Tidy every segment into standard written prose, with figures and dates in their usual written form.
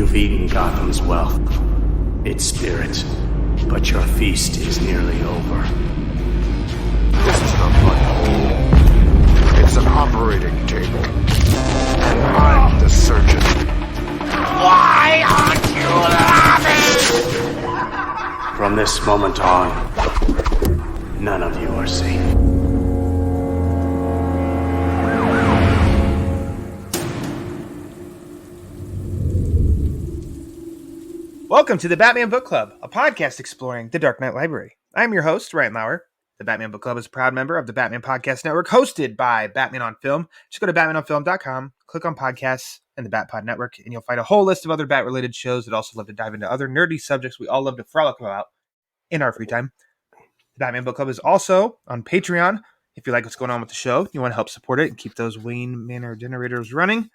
You've eaten Gotham's wealth, its spirit, but your feast is nearly over. This is not my home. It's an operating table. And I'm the surgeon. Why aren't you laughing? From this moment on, none of you are safe. Welcome to the Batman Book Club, a podcast exploring the Dark Knight Library. I'm your host, Ryan Lauer. The Batman Book Club is a proud member of the Batman Podcast Network, hosted by Batman on Film. Just go to batmanonfilm.com, click on podcasts and the Bat Pod Network, and you'll find a whole list of other Bat-related shows that also love to dive into other nerdy subjects we all love to frolic about in our free time. The Batman Book Club is also on Patreon. If you like what's going on with the show, you want to help support it and keep those Wayne Manor generators running,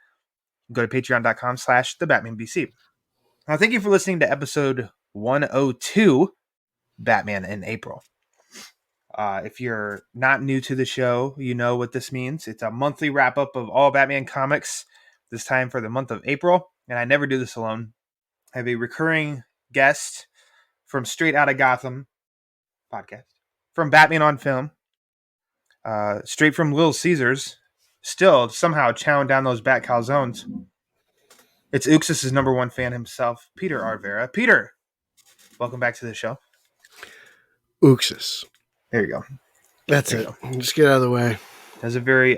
go to patreon.com/thebatmanbc. Now, thank you for listening to episode 102, Batman in April. If you're not new to the show, you know what this means. It's a monthly wrap-up of all Batman comics, this time for the month of April. And I never do this alone. I have a recurring guest from Straight Outta Gotham podcast, from Batman on Film, straight from Little Caesars, still somehow chowing down those Bat calzones. It's Uxus' number one fan himself, Peter R. Verra. Peter, welcome back to the show. Uxus. There you go. That's it. Just get out of the way. That's a very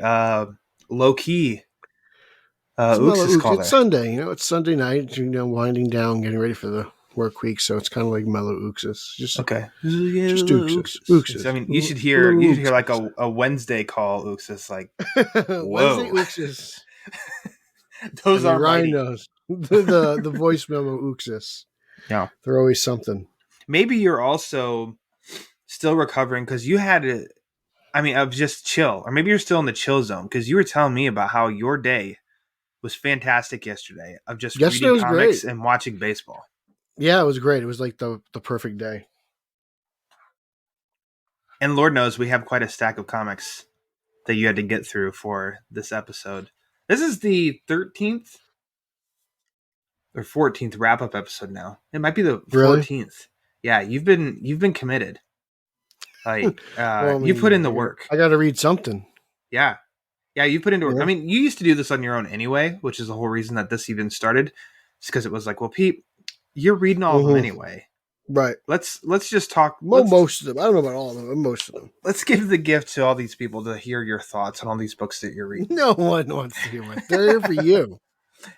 low-key Uxus call there. It's Sunday. It's Sunday night. Winding down, getting ready for the work week. So it's kind of like mellow Uxus. Just Uxus. Uxus. I mean, you should hear like a Wednesday call Uxus. Like, whoa. Wednesday Uxus. Those are Ryan knows. the voice memo Uxus. Yeah. They're always something. Maybe you're also still recovering because you had of just chill. Or maybe you're still in the chill zone because you were telling me about how your day was fantastic yesterday of just reading comics and watching baseball. Yeah, it was great. It was like the perfect day. And Lord knows we have quite a stack of comics that you had to get through for this episode. This is the 13th or 14th wrap-up episode now. It might be the 14th. Really? Yeah, you've been committed. Like you put in the work. I got to read something. Yeah, you put into work. Yeah. I mean, you used to do this on your own anyway, which is the whole reason that this even started. It's because it was like, well, Pete, you're reading all of them anyway. Right. Let's just talk. Most of them. I don't know about all of them, but most of them. Let's give the gift to all these people to hear your thoughts on all these books that you're reading. No one wants to hear it. They're here for you.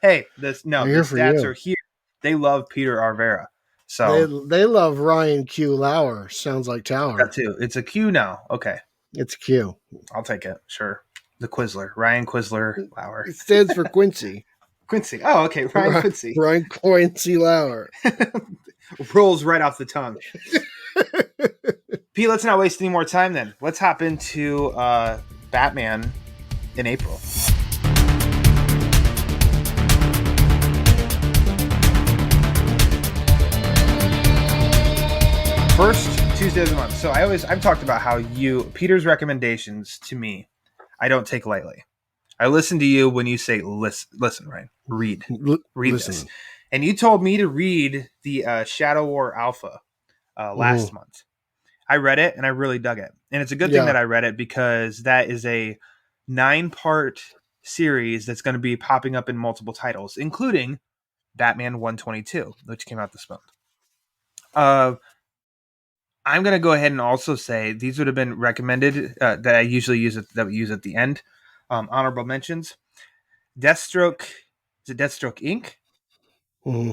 Hey, the stats are here. They love Peter R. Verra. So they love Ryan Q. Lauer. Sounds like Tower. That too. It's a Q now. Okay. It's Q. I'll take it. Sure. The Quizler. Ryan Quizler Lauer. It stands for Quincy. Quincy. Oh, okay. Ryan Quincy. Ryan Quincy Lauer. Rolls right off the tongue. Pete, let's not waste any more time then. Let's hop into Batman in April. First Tuesday of the month. So I've talked about how Peter's recommendations to me, I don't take lightly. I listen to you when you say, listen, Ryan, read this. And you told me to read the Shadow War Alpha last month. I read it and I really dug it. And it's a good thing that I read it because that is a 9-part series that's going to be popping up in multiple titles, including Batman 122, which came out this month. I'm going to go ahead and also say these would have been recommended that I usually use at the end. Honorable mentions. Deathstroke. Is it Deathstroke Inc.? Mm-hmm.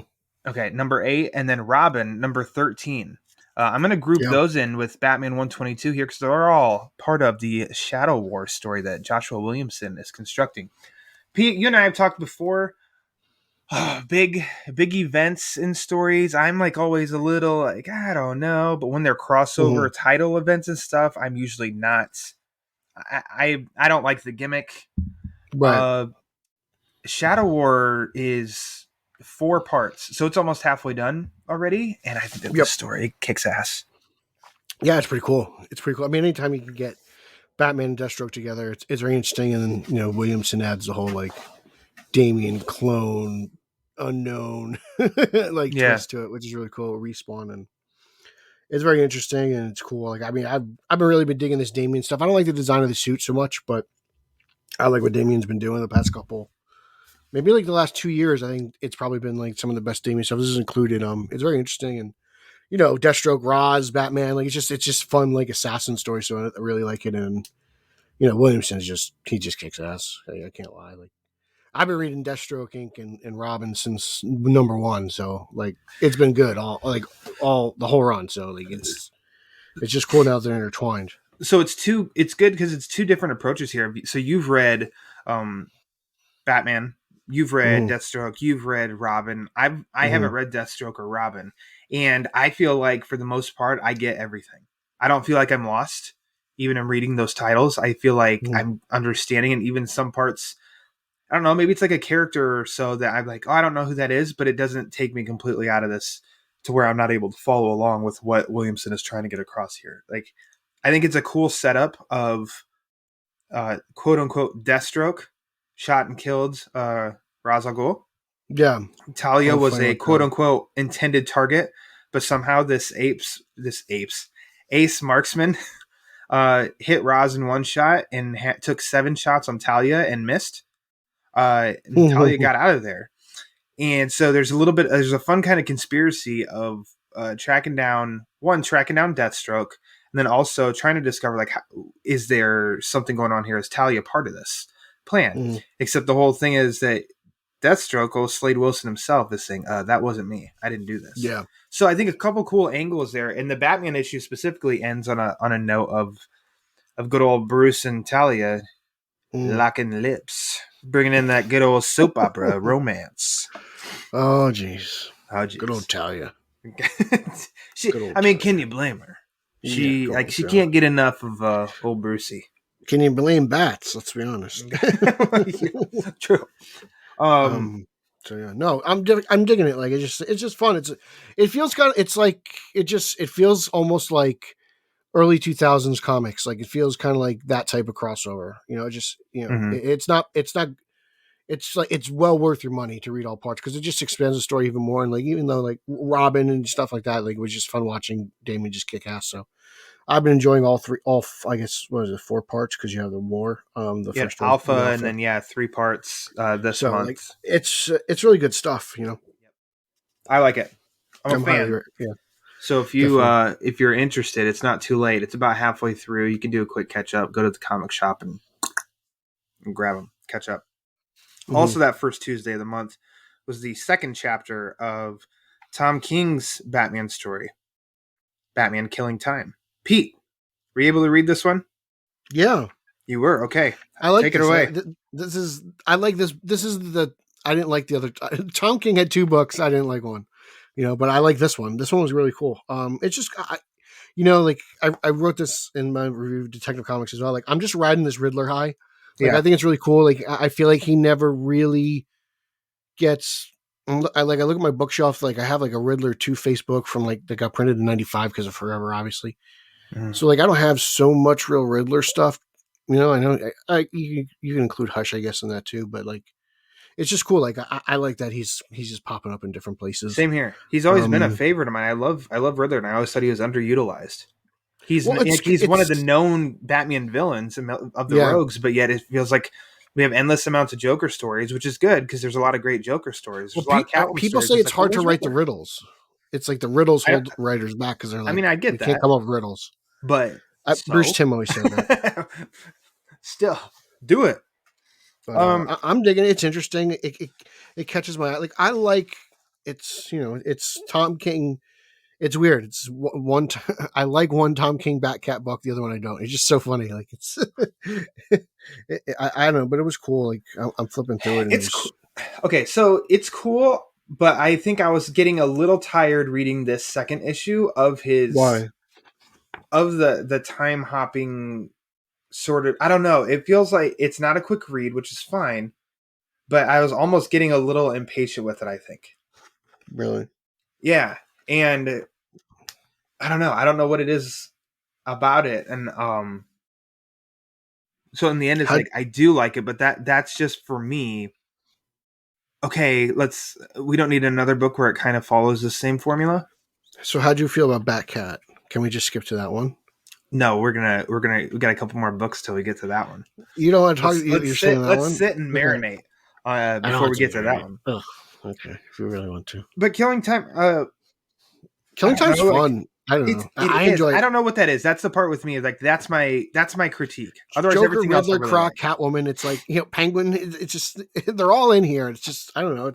Okay, number 8, and then Robin, number 13. I'm going to group those in with Batman 122 here because they're all part of the Shadow War story that Joshua Williamson is constructing. Pete, you and I have talked before. Big events and stories. I'm like always a little like, I don't know. But when they're crossover title events and stuff, I'm usually not. I don't like the gimmick. Right. Shadow War is 4 parts, so it's almost halfway done already, and I think that the story kicks ass. Yeah, it's pretty cool. I mean, anytime you can get Batman and Deathstroke together, it's very interesting. And then Williamson adds the whole like Damian clone unknown like twist to it, which is really cool. Respawn, and it's very interesting and it's cool. Like, I mean, I've really been digging this Damien stuff. I don't like the design of the suit so much, but I like what Damien's been doing the past couple, maybe like the last 2 years. I think it's probably been like some of the best Damien stuff. This is included. It's very interesting, and Deathstroke, Roz, Batman. Like, it's just fun, like assassin story. So I really like it, and Williamson's he just kicks ass. I can't lie. Like, I've been reading Deathstroke Inc. and Robin since #1, so like it's been good all the whole run. So like it's just cool now they're intertwined. So it's good because it's two different approaches here. So you've read Batman, you've read Deathstroke, you've read Robin. I haven't read Deathstroke or Robin, and I feel like for the most part I get everything. I don't feel like I'm lost even in reading those titles. I feel like I'm understanding, and even some parts, I don't know, maybe it's like a character or so that I'm like, oh, I don't know who that is, but it doesn't take me completely out of this to where I'm not able to follow along with what Williamson is trying to get across here. Like, I think it's a cool setup of quote unquote Deathstroke shot and killed Ra's al Ghul. Yeah. Talia was a quote unquote intended target, but somehow this ace marksman hit Ra's in one shot and took 7 shots on Talia and missed. And Talia got out of there. And so there's a fun kind of conspiracy of tracking down Deathstroke, and then also trying to discover, like, is there something going on here? Is Talia part of this plan? Except the whole thing is that Deathstroke, Slade Wilson himself, is saying, that wasn't me. I didn't do this. Yeah. So I think a couple cool angles there. And the Batman issue specifically ends on a note of good old Bruce and Talia locking lips, bringing in that good old soap opera romance. Oh, jeez. Good old Talia. Can you blame her? She can't get enough of old Brucey. Can you blame bats? Let's be honest. True. So yeah, no, I'm digging it. Like, it's just fun. It feels almost like early 2000s comics. Like, it feels kind of like that type of crossover. It's like it's well worth your money to read all parts because it just expands the story even more. And like, even though like Robin and stuff like that, like, it was just fun watching Damien just kick ass. So I've been enjoying I guess, what is it, 4 parts because you have the war. The first one, Alpha, and then 3 parts this month. Like, it's really good stuff. I like it. I'm a fan. Yeah. So if you're interested, it's not too late. It's about halfway through. You can do a quick catch up. Go to the comic shop and grab them. Catch up. Also, that first Tuesday of the month was the second chapter of Tom King's Batman story, Batman Killing Time. Pete, were you able to read this one? Yeah. You were? Okay. I like Take it away. I like this. This is I didn't like the other. Tom King had 2 books. I didn't like one, but I like this one. This one was really cool. It's just, I wrote this in my review of Detective Comics as well. Like, I'm just riding this Riddler high. Like, I think it's really cool. Like, I feel like he never really gets. I look at my bookshelf. Like, I have like a Riddler 2-face book from like that got printed in '95 because of Forever, obviously. So like, I don't have so much real Riddler stuff. I know you can include Hush, I guess, in that too. But like, it's just cool. Like, I like that he's just popping up in different places. Same here. He's always been a favorite of mine. I love Riddler, and I always thought he was underutilized. He's one of the known Batman villains of the Rogues, but yet it feels like we have endless amounts of Joker stories, which is good because there's a lot of great Joker stories. There's a lot of Catwoman people stories. say it's hard to write the riddles. It's like the riddles hold writers back because they're like, I get that. Can't come up with riddles. But Bruce Timm always said that. Still, do it. But, I'm digging it. It's interesting. It catches my eye. Like, I like it's Tom King. It's weird. It's one. I like one Tom King Batcat book. The other one I don't. It's just so funny. Like, it's. I don't know, but it was cool. Like, I'm flipping through it. And okay, so it's cool, but I think I was getting a little tired reading this second issue of his. Why? Of the time hopping sort of. I don't know. It feels like it's not a quick read, which is fine, but I was almost getting a little impatient with it, I think. Really? Yeah. And I don't know. I don't know what it is about it. And so in the end, it's like, I do like it, but that's just for me okay, we don't need another book where it kind of follows the same formula. So how do you feel about Batcat? Can we just skip to that one? No, we got a couple more books till we get to that one. You don't want to talk. You're saying that one. Let's sit and marinate before we get to that one. Ugh. Okay, if you really want to. But Killing Time, Killing Time's fun. I don't know. I enjoy it. I don't know what that is. That's the part with me. Like that's my critique. Otherwise, Joker, everything Riddler, else really Croc, Catwoman. It's like Penguin. It's just they're all in here. It's just I don't know.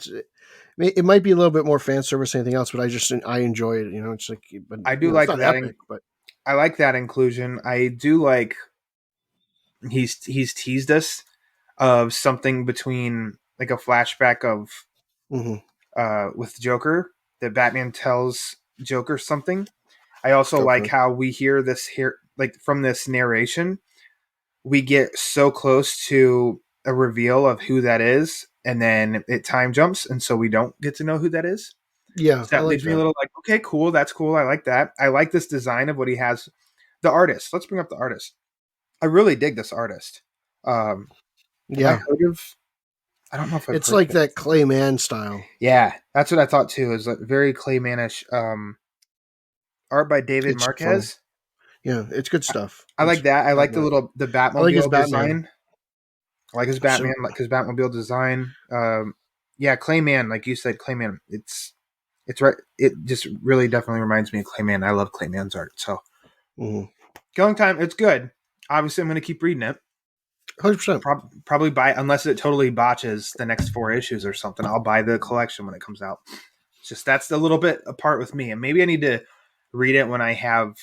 It might be a little bit more fan service than anything else, but I enjoy it. It's like but, I do like that. Epic, but I like that inclusion. I do like he's teased us of something between like a flashback of with Joker that Batman tells Joker something. I also like how we hear this here, like from this narration, we get so close to a reveal of who that is, and then it time jumps, and so we don't get to know who that is. Yeah, so that leaves me a little like, okay, cool, that's cool. I like that. I like this design of what he has. The artist. Let's bring up the artist. I really dig this artist. Yeah, I don't know if it's like that Clayman style. Yeah, that's what I thought too. Is like very Claymanish. Art by David Marquez. Fun. Yeah, it's good stuff. I like that. I like the Batmobile design. I like his Batman, like his Batmobile design. Yeah, Clayman, like you said, Clayman. It's right. It just really definitely reminds me of Clayman. I love Clayman's art. So, Killing Time, it's good. Obviously, I'm going to keep reading it. 100%. Probably buy, unless it totally botches the next 4 issues or something. I'll buy the collection when it comes out. It's just that's a little bit apart with me, and maybe I need to read it when I have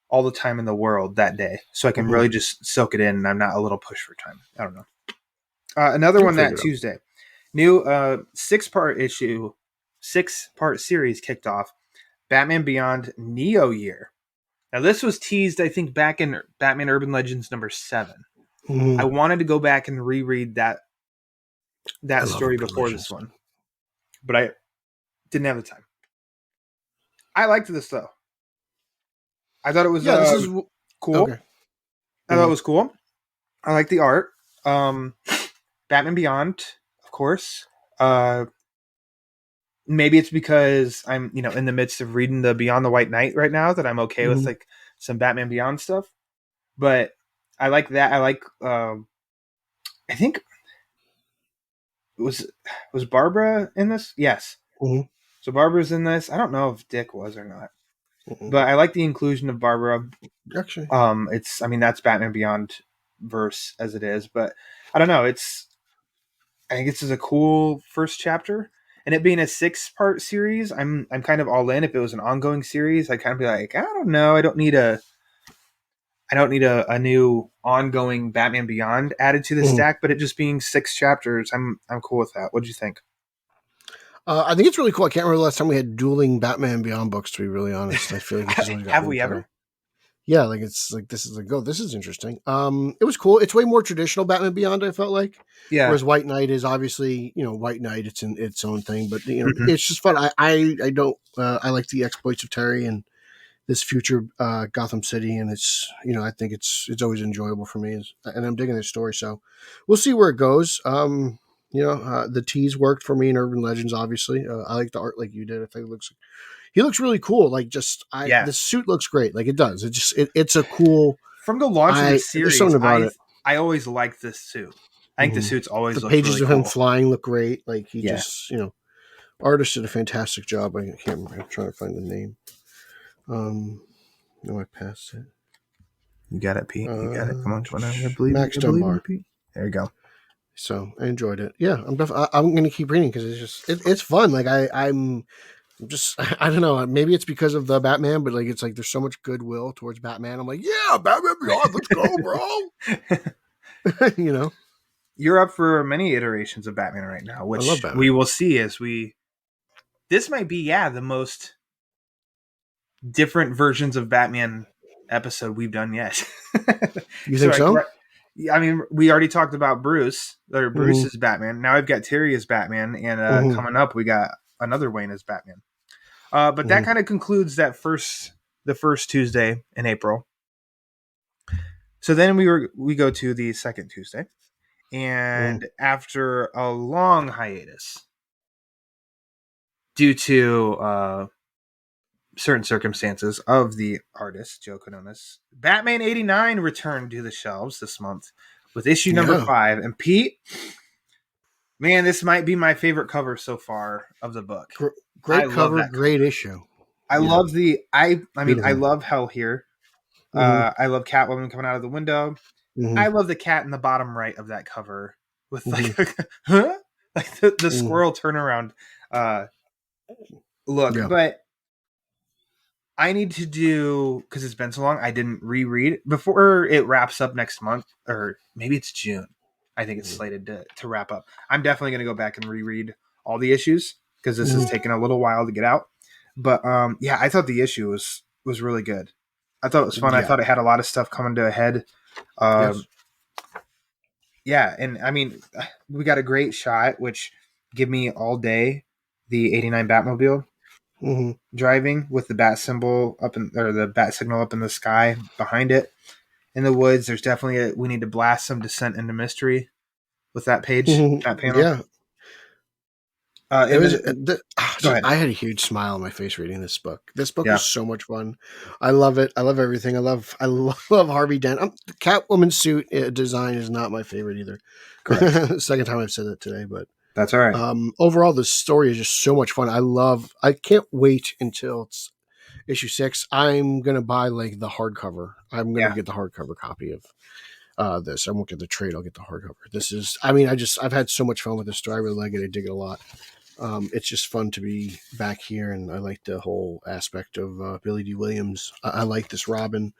all the time in the world that day, so I can really just soak it in, and I'm not a little push for time. I don't know. Another one that Tuesday, new 6-part series kicked off. Batman Beyond Neo Year. Now this was teased, I think, back in Batman Urban Legends number 7. I wanted to go back and reread that story before this one, but I didn't have the time. I liked this though. I thought it was this is cool. Okay. I thought it was cool. I like the art. Batman Beyond, of course. Maybe it's because I'm, in the midst of reading the Beyond the White Knight right now that I'm okay with like some Batman Beyond stuff. But I like that. I like. I think was Barbara in this? Yes. So Barbara's in this. I don't know if Dick was or not, but I like the inclusion of Barbara. Actually, that's Batman Beyond verse as it is, but I don't know. I think this is a cool first chapter, and it being a 6-part series, I'm kind of all in. If it was an ongoing series, I'd kind of be like, I don't know. I don't need a new ongoing Batman Beyond added to the stack, but it just being 6 chapters, I'm cool with that. What do you think? I think it's really cool. I can't remember the last time we had dueling Batman Beyond books, to be really honest. I feel like this is have we ever? Yeah, like it's like this is like, oh, this is interesting. It was cool. It's way more traditional Batman Beyond, I felt like. Yeah. Whereas White Knight is obviously, White Knight, it's in its own thing, but it's just fun. I don't I like the exploits of Terry and this future Gotham City, and it's I think it's always enjoyable for me, and I'm digging this story. So we'll see where it goes. The tease worked for me in Urban Legends. Obviously, I like the art like you did. I think he looks really cool. Like the suit looks great. Like it does. It's a cool. From the launch of the series, there's something about it. I always liked this suit. I think the suits always the pages really of cool. him flying look great. Like he just artist did a fantastic job. I can't remember. I'm trying to find the name. No, I passed it. You got it, Pete. You got it. Come on, I believe Max Dunbar. Pete. There you go. So I enjoyed it. Yeah, I'm going to keep reading because it's fun. Like I'm just I don't know. Maybe it's because of the Batman, but like it's like there's so much goodwill towards Batman. I'm like, yeah, Batman Beyond, let's go, bro. You're up for many iterations of Batman right now, which we will see as this might be the most different versions of Batman episode we've done yet. You think so? I mean, we already talked about Bruce is Batman. Now I've got Terry as Batman, and coming up we got another Wayne as Batman. But that kind of concludes the first Tuesday in April. So then we go to the second Tuesday, and after a long hiatus, due to certain circumstances of the artist Joe Quinones, Batman 89 returned to the shelves this month with issue number 5. And Pete, man, this might be my favorite cover so far of the book. Great cover, great issue. I love I love Hell here. I love Catwoman coming out of the window. I love the cat in the bottom right of that cover with like the squirrel turnaround look. But I need to do, because it's been so long, I didn't reread before it wraps up next month, or maybe it's June. I think it's slated to wrap up. I'm definitely going to go back and reread all the issues because this has taken a little while to get out. But I thought the issue was really good. I thought it was fun. I thought it had a lot of stuff coming to a head. Yeah, and I mean, we got a great shot, which give me all day the 89 Batmobile driving with the bat symbol the bat signal up in the sky behind it in the woods. There's definitely we need to blast some Descent into Mystery with that page, that panel. Yeah. I had a huge smile on my face reading this book. This book is so much fun. I love it. I love everything. I love Harvey Dent. The Catwoman suit design is not my favorite either. Second time I've said that today, but that's all right. Overall, the story is just so much fun. I can't wait until it's issue 6. I'm gonna buy like the hardcover. I'm gonna get the hardcover copy of this. I won't get the trade. I'll get the hardcover. This is. I mean, I've had so much fun with this story. I really like it. I dig it a lot. It's just fun to be back here, and I like the whole aspect of Billy D. Williams. I like this Robin.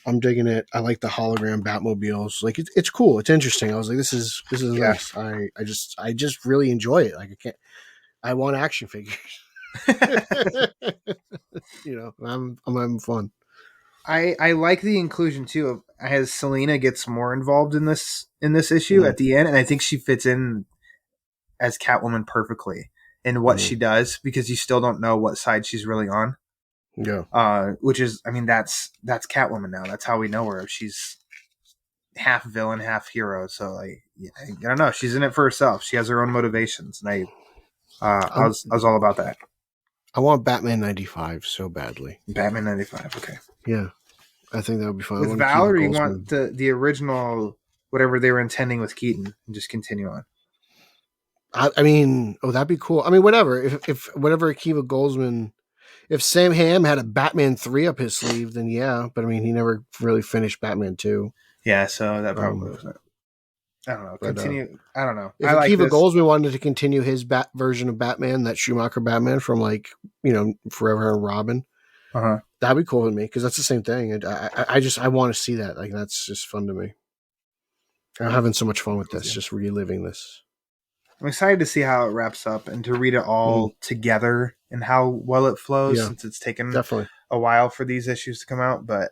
I'm digging it. I like the hologram Batmobiles. Like it's cool. It's interesting. I was like, this is nice. I just really enjoy it. Like I want action figures. I'm having fun. I like the inclusion too of as Selena gets more involved in this issue at the end, and I think she fits in as Catwoman perfectly in what she does, because you still don't know what side she's really on. Yeah. Which is, I mean, that's Catwoman now. That's how we know her. She's half villain, half hero. So I don't know. She's in it for herself. She has her own motivations, and I was all about that. I want Batman 95 so badly. Batman 95. Okay. Yeah. I think that would be fun. With Val, or you want the original, whatever they were intending with Keaton, and just continue on? I mean, that'd be cool. I mean, whatever. If whatever Akiva Goldsman, if Sam Hamm had a Batman 3 up his sleeve, then yeah. But I mean, he never really finished Batman 2. Yeah, so that probably wasn't. I don't know. Continue. I don't know. If Akiva Goldsman wanted to continue his version of Batman, that Schumacher Batman from Forever and Robin, that'd be cool with me, because that's the same thing. I want to see that. Like, that's just fun to me. I'm having so much fun with this, just reliving this. I'm excited to see how it wraps up and to read it all together and how well it flows, since it's taken a while for these issues to come out. But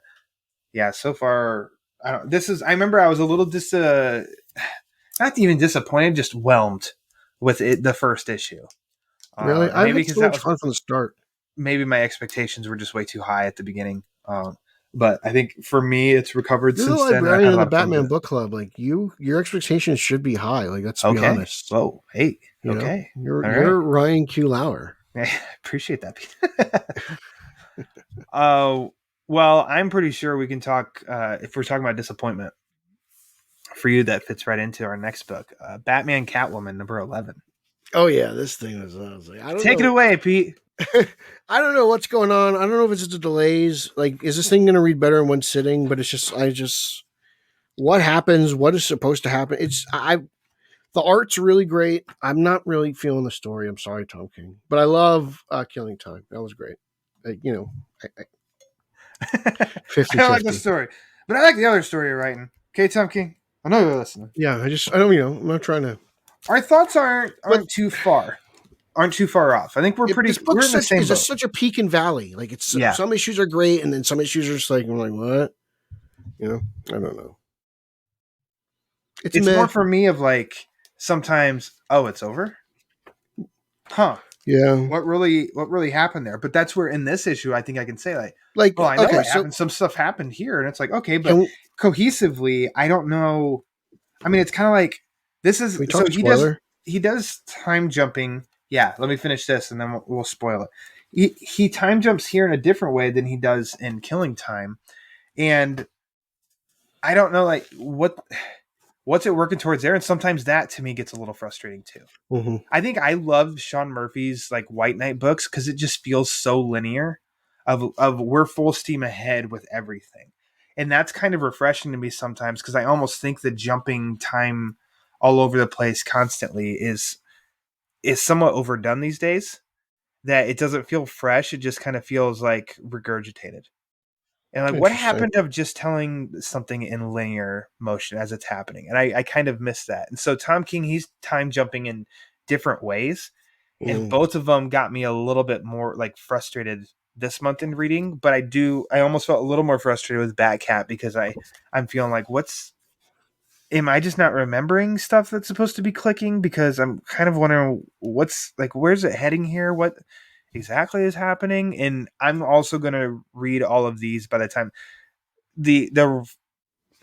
yeah, so far, I remember I was a little not even disappointed, just whelmed with it, the first issue. Really? I had so much fun from the start. Maybe my expectations were just way too high at the beginning. But I think for me, it's recovered since then. You're the librarian of the Batman Book Club. Like your expectations should be high. Like, let's be honest. Whoa, hey, okay. You're Ryan Q. Lauer. I appreciate that, Pete. Well, I'm pretty sure we can talk, if we're talking about disappointment, for you that fits right into our next book, Batman Catwoman number 11. Oh yeah, this thing was. I was like, I don't Take it away, Pete. I don't know what's going on. I don't know if it's just the delays. Like, is this thing going to read better in one sitting? But it's just, what happens? What is supposed to happen? The art's really great. I'm not really feeling the story. I'm sorry, Tom King, but I love Killing Time. That was great. 50, I like the story, but I like the other story you're writing. Okay, Tom King, I know you're listening. Yeah, I'm not trying to. Our thoughts aren't too far off. I think we're pretty. We're in the same boat. It's such a peak and valley. Like, it's some issues are great, and then some issues are just like, I'm like, what? I don't know. It's more for me of like, sometimes, it's over. Huh. Yeah. What really happened there? But that's where in this issue, I think I can say I know what happened. Some stuff happened here, and it's like, okay, but cohesively, I don't know. I mean, it's kind of like this is. So he does time jumping Yeah, let me finish this and then we'll spoil it. He time jumps here in a different way than he does in Killing Time, and I don't know like what's it working towards there, and sometimes that to me gets a little frustrating too. Mm-hmm. I think I love Sean Murphy's like White Knight books because it just feels so linear of we're full steam ahead with everything. And that's kind of refreshing to me sometimes because I almost think the jumping time all over the place constantly is somewhat overdone these days. That it doesn't feel fresh, it just kind of feels like regurgitated. And like, what Interesting. happened of just telling something in linear motion as it's happening? And I kind of miss that. And so Tom King, he's time jumping in different ways. And both of them got me a little bit more like frustrated this month in reading. But I almost felt a little more frustrated with Batcat because I'm feeling like, am I just not remembering stuff that's supposed to be clicking? Because I'm kind of wondering where's it heading here? What exactly is happening? And I'm also going to read all of these by the time the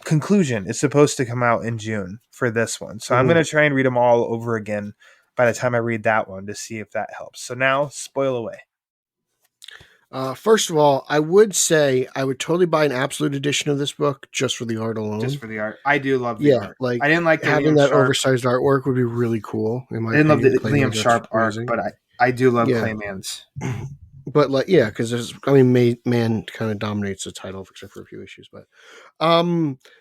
conclusion is supposed to come out in June for this one. So I'm going to try and read them all over again by the time I read that one to see if that helps. So now spoil away. First of all, I would say I would totally buy an absolute edition of this book just for the art alone. Just for the art. I do love the art. Like I didn't like the having Liam that Sharp. Oversized artwork would be really cool. In my I didn't love the opinion. Liam Sharp art, but I do love Clayman's. But like, because Man kind of dominates the title except for a few issues. But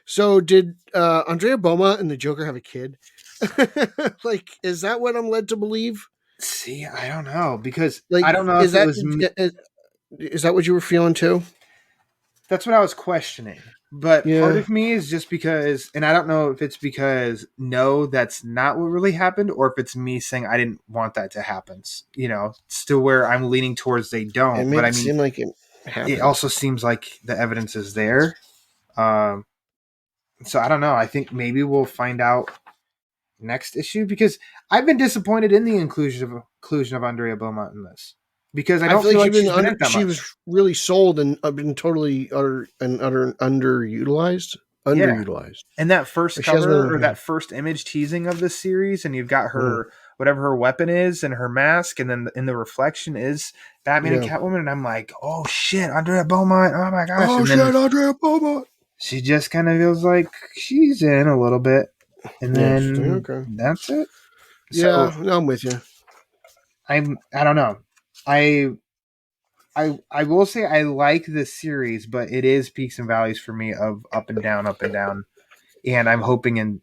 so did Andrea Boma and the Joker have a kid? Like, is that what I'm led to believe? See, I don't know because like, I don't know if it was. Is that what you were feeling too? That's what I was questioning. But part of me is just because, and I don't know if it's because no, that's not what really happened, or if it's me saying I didn't want that to happen. You know, still where I'm leaning towards they don't. It but I mean, seem like it happened. It also seems like the evidence is there. So I don't know. I think maybe we'll find out next issue because I've been disappointed in the inclusion of Andrea Beaumont in this. Because I don't feel like she was really sold and been totally underutilized. And that first cover or that first image teasing of this series, and you've got her whatever her weapon is and her mask, and then in the reflection is Batman and Catwoman, and I'm like, oh shit, Andrea Beaumont! Oh my gosh! Oh shit, Andrea Beaumont! She just kind of feels like she's in a little bit, and then that's it. So, I'm with you. I don't know. I will say I like this series, but it is peaks and valleys for me of up and down, and I'm hoping in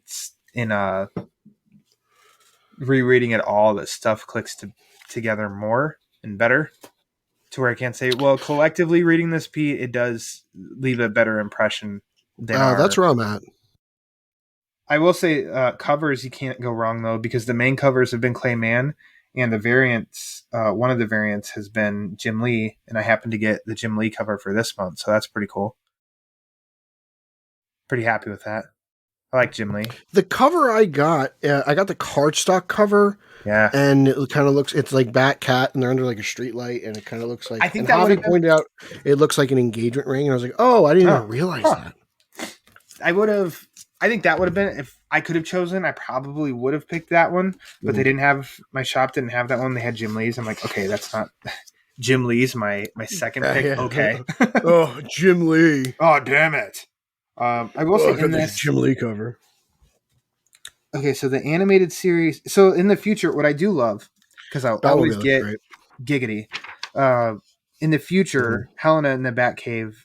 rereading it all that stuff clicks together more and better, to where I can't say, well, collectively reading this, Pete, it does leave a better impression than that's where I'm at. I will say covers you can't go wrong though, because the main covers have been Clay Mann. And the variants, one of the variants has been Jim Lee, and I happened to get the Jim Lee cover for this month, so that's pretty cool. Pretty happy with that. I like Jim Lee. The cover I got the cardstock cover. Yeah. And it kind of looks, it's like Batcat, and they're under like a street light, and it kind of looks like, I think that Javi pointed out, it looks like an engagement ring, and I was like, oh, I didn't even realize that. I think that would have been, if I could have chosen, I probably would have picked that one, but they didn't have, my shop didn't have that one. They had Jim Lee's. I'm like, okay, that's not Jim Lee's my second pick. Yeah. Okay. Oh, Jim Lee. Oh, damn it. I will say in this Jim Lee cover. Okay, so the animated series. So in the future, what I do love, because I always get giggity, in the future, Helena in the Batcave,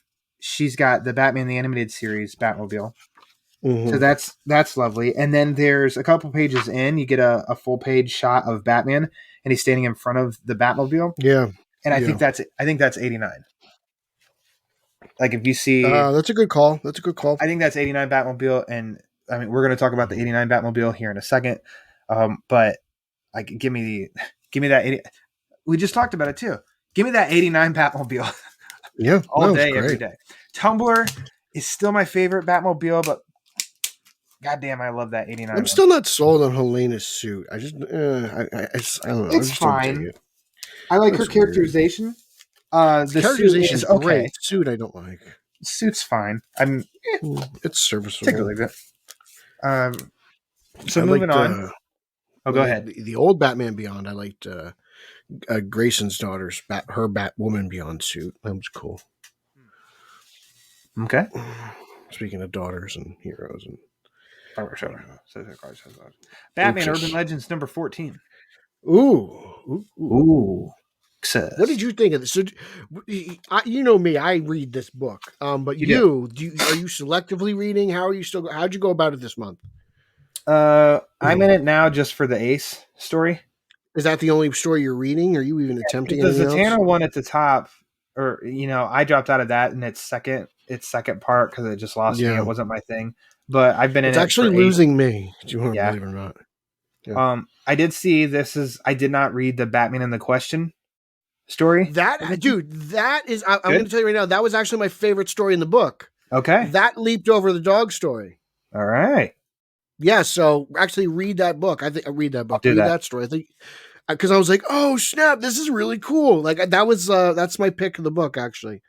she's got the Batman the Animated Series Batmobile. So that's lovely. And then there's a couple pages in, you get a full page shot of Batman, and he's standing in front of the Batmobile. Yeah. And I think that's 89. Like if you see, that's a good call. I think that's 89 Batmobile, and I mean we're going to talk about the 89 Batmobile here in a second. But like, give me that 80. We just talked about it too. Give me that 89 Batmobile. Yeah, all day, every day. Tumblr is still my favorite Batmobile, but goddamn, I love that 89. I'm still not sold on Helena's suit. I just, I don't know. It's fine. I like her characterization. The characterization is okay. Suit I don't like. Suit's fine. It's serviceable. Take a look at it. So moving on. Oh, go ahead. The old Batman Beyond, I liked Grayson's daughter's her Batwoman Beyond suit. That was cool. Okay. Speaking of daughters and heroes and Batman Urban Legends number 14. Ooh. Success. What did you think of this? So, you know me, I read this book. But are you selectively reading? How'd you go about it this month? I'm in it now just for the Ace story. Is that the only story you're reading? Are you even attempting anything else? The Zatanna one at the top, or I dropped out of that in its second part because it just lost me. It wasn't my thing. But I've been in it. It's actually losing me. Do you want to believe it or not? Yeah. I did see I did not read the Batman and the Question story. That is. I'm going to tell you right now. That was actually my favorite story in the book. Okay. That leaped over the dog story. All right. Yeah. So actually, read that book. I think I read that book. Read that story. I think because I was like, oh snap, this is really cool. Like that was that's my pick of the book actually.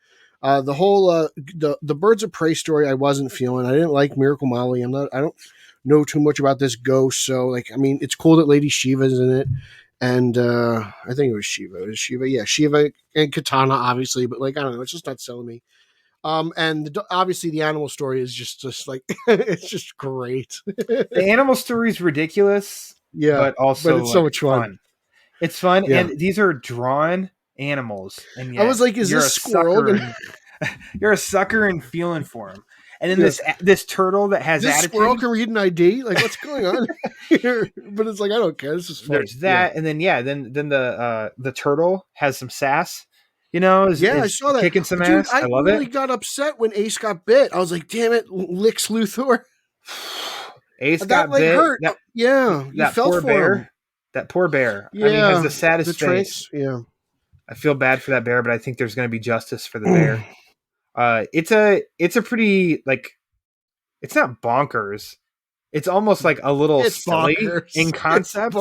The whole the Birds of Prey story I wasn't feeling. I didn't like Miracle Molly. I don't know too much about this ghost. So like, I mean, it's cool that Lady Shiva's in it. And I think it was Shiva. It was Shiva. Yeah, Shiva and Katana, obviously. But like, I don't know. It's just not selling me. And obviously the animal story is just like, it's just great. The animal story is ridiculous. Yeah. But also it's so much fun. It's fun. Yeah. And these are drawn animals. And yet I was like, is this squirrel? You're a sucker and feeling for him. And then this turtle that has this attitude. Squirrel can read an ID. Like, what's going on here? But it's like, I don't care. This is fun. There's that, and then then the turtle has some sass. I saw that kicking some ass. I love it. I really got upset when Ace got bit. I was like, damn it, Lex Luthor. Ace got bit. Hurt. That felt poor bear. Him. That poor bear. Yeah, I mean, he has the saddest face. Yeah, I feel bad for that bear, but I think there's going to be justice for the bear. It's a pretty it's not bonkers. It's almost like a little silly in concept.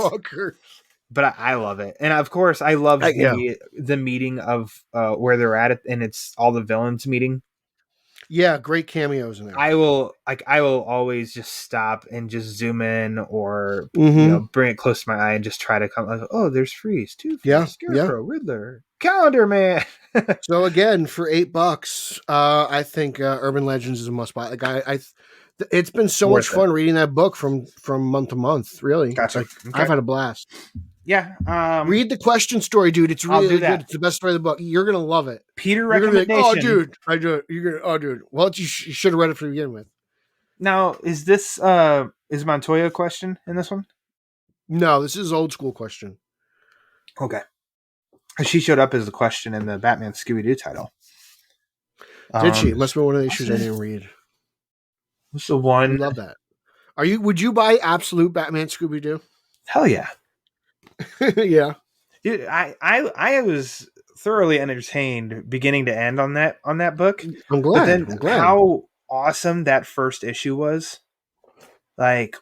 But I love it. And of course I love the meeting of where they're at, and it's all the villains meeting. Yeah, great cameos in there. I will always just stop and just zoom in or bring it close to my eye and just try to come like, oh, there's Freeze, Two-Face, Scarecrow, Riddler, Calendar Man. So again, for $8, I think Urban Legends is a must buy. Like it's been so much fun reading that book from month to month. Really, gotcha. I've had a blast. Yeah, read the Question story, dude. It's really good. It's the best story of the book. You're gonna love it. Peter recommendation. Like, oh, dude, I do it. You're gonna. Oh, dude. Well, you should have read it to begin with. Now, is this is Montoya Question in this one? No, this is old school Question. Okay. She showed up as the Question in the Batman Scooby-Doo title. Did she? It must be one of the issues I didn't read. What's the one? I love that. Would you buy Absolute Batman Scooby-Doo? Hell yeah. Yeah. Dude, I was thoroughly entertained beginning to end on that book. I'm glad. But then how awesome that first issue was. Like,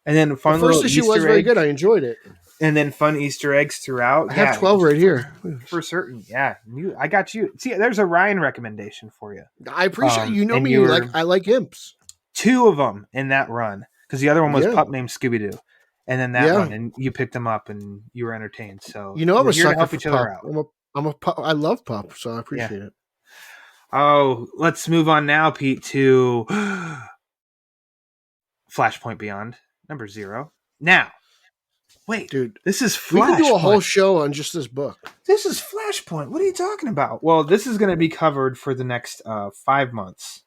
and then fun. The first issue was very good. I enjoyed it. And then fun Easter eggs throughout. I have 12 right here. For certain. Yeah. I got you. See, there's a Ryan recommendation for you. I appreciate me. I like imps. 2 of them in that run. Because the other one was Pup Named Scooby-Doo. And then that one, and you picked them up and you were entertained. So I'm a sucker help each other out. I'm a pup. I love Pup, so I appreciate it. Oh, let's move on now, Pete, to Flashpoint Beyond, number 0. Now, wait, dude, this is Flashpoint. We can do a whole show on just this book. This is Flashpoint. What are you talking about? Well, this is going to be covered for the next 5 months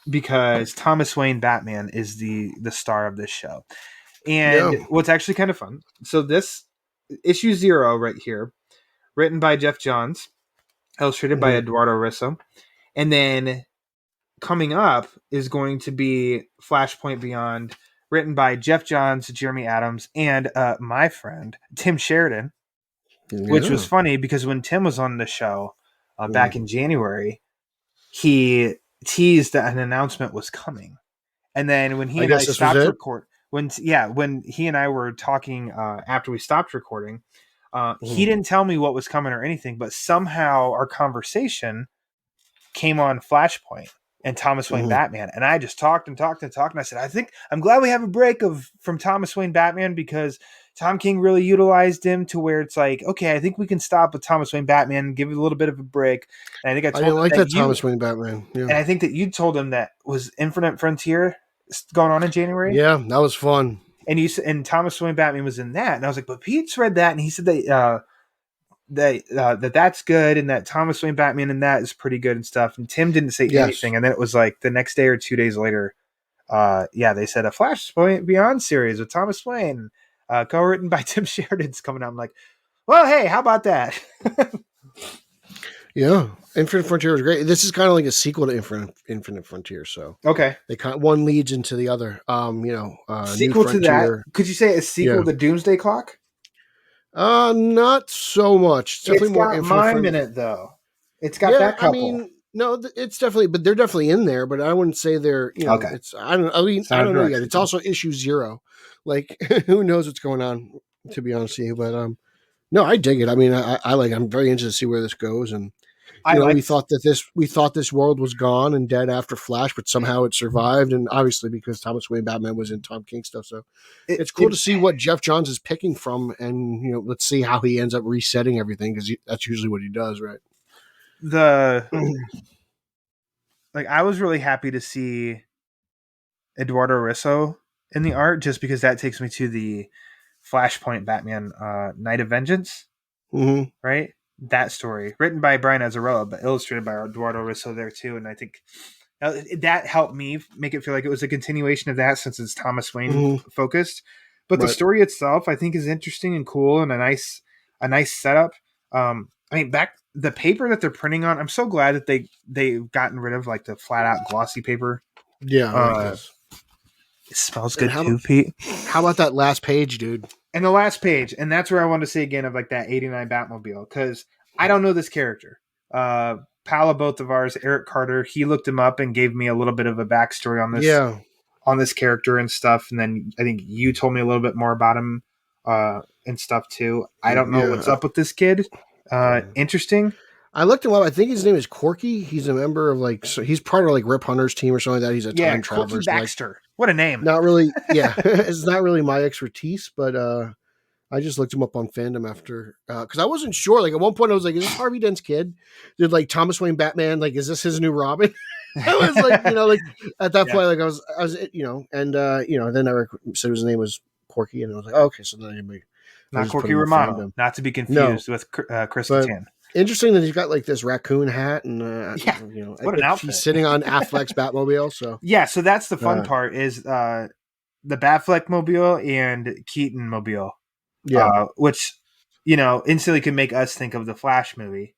because Thomas Wayne Batman is the star of this show. And what's actually kind of fun. So this issue 0 right here, written by Jeff Johns, illustrated by Eduardo Risso. And then coming up is going to be Flashpoint Beyond, written by Jeff Johns, Jeremy Adams, and my friend, Tim Sheridan, which was funny because when Tim was on the show back in January, he teased that an announcement was coming. And then when he and I stopped recording, when he and I were talking after we stopped recording, he didn't tell me what was coming or anything, but somehow our conversation came on Flashpoint. and Thomas Wayne Batman. And I just talked and talked and talked. And I said, I'm glad we have a break from Thomas Wayne Batman, because Tom King really utilized him to where it's like, okay, I think we can stop with Thomas Wayne Batman, give it a little bit of a break. And I think I didn't like that Thomas Wayne Batman. Yeah. And I think that you told him that was Infinite Frontier going on in January. Yeah, that was fun. And Thomas Wayne Batman was in that. And I was like, but Pete's read that. And he said that's good, and that Thomas Wayne Batman and that is pretty good and stuff. And Tim didn't say anything, and then it was like the next day or 2 days later, they said a Flashpoint Beyond series with Thomas Wayne, co-written by Tim Sheridan's coming out. I'm like, well, hey, how about that? Yeah, Infinite Frontier was great. This is kind of like a sequel to Infinite Frontier, so okay, they one leads into the other. Sequel to that? Could you say a sequel to Doomsday Clock? Not so much. It's definitely more Mime in it, though. It's got that couple. I mean, no, it's definitely, but they're definitely in there. But I wouldn't say they're. Okay. It's I don't know yet. It's also issue 0. Like, who knows what's going on? To be honest with you, but no, I dig it. I mean, I'm very interested to see where this goes, and we thought this world was gone and dead after Flash, but somehow it survived, and obviously because Thomas Wayne Batman was in Tom King stuff, so it's cool to see what Jeff Johns is picking from, and let's see how he ends up resetting everything, because that's usually what he does, right? I was really happy to see Eduardo Risso in the art, just because that takes me to the Flashpoint Batman Night of Vengeance, right? That story, written by Brian Azzarello, but illustrated by Eduardo Risso there too. And I think that helped me make it feel like it was a continuation of that, since it's Thomas Wayne focused. But the story itself, I think, is interesting and cool, and a nice setup. I mean, the paper that they're printing on, I'm so glad that they've gotten rid of like the flat out glossy paper. Yeah, it smells good too, Pete. How about that last page, dude? And the last page, and that's where I want to say again of like that 89 Batmobile, because I don't know this character. Pal of both of ours, Eric Carter, he looked him up and gave me a little bit of a backstory on this, on this character and stuff. And then I think you told me a little bit more about him and stuff too. I don't know what's up with this kid. Interesting. I looked him up. I think his name is Corky. He's a member of he's part of like Rip Hunter's team or something like that. He's a time traveler. Corky Baxter. What a name. Not really. Yeah. It's not really my expertise, but I just looked him up on fandom after, because I wasn't sure. Like at one point I was like, is this Harvey Dent's kid? Did like Thomas Wayne Batman, like, is this his new Robin? I was like, like at that point, like I was, and then Eric said his name was Corky, and I was like, oh, okay. So then anybody. Not Corky Romano, not to be confused with Chris Kattan. Interesting that he's got like this raccoon hat, and what an outfit. He's sitting on Affleck's Batmobile. So so that's the fun part is the Batfleck mobile and Keaton mobile, which instantly could make us think of the Flash movie.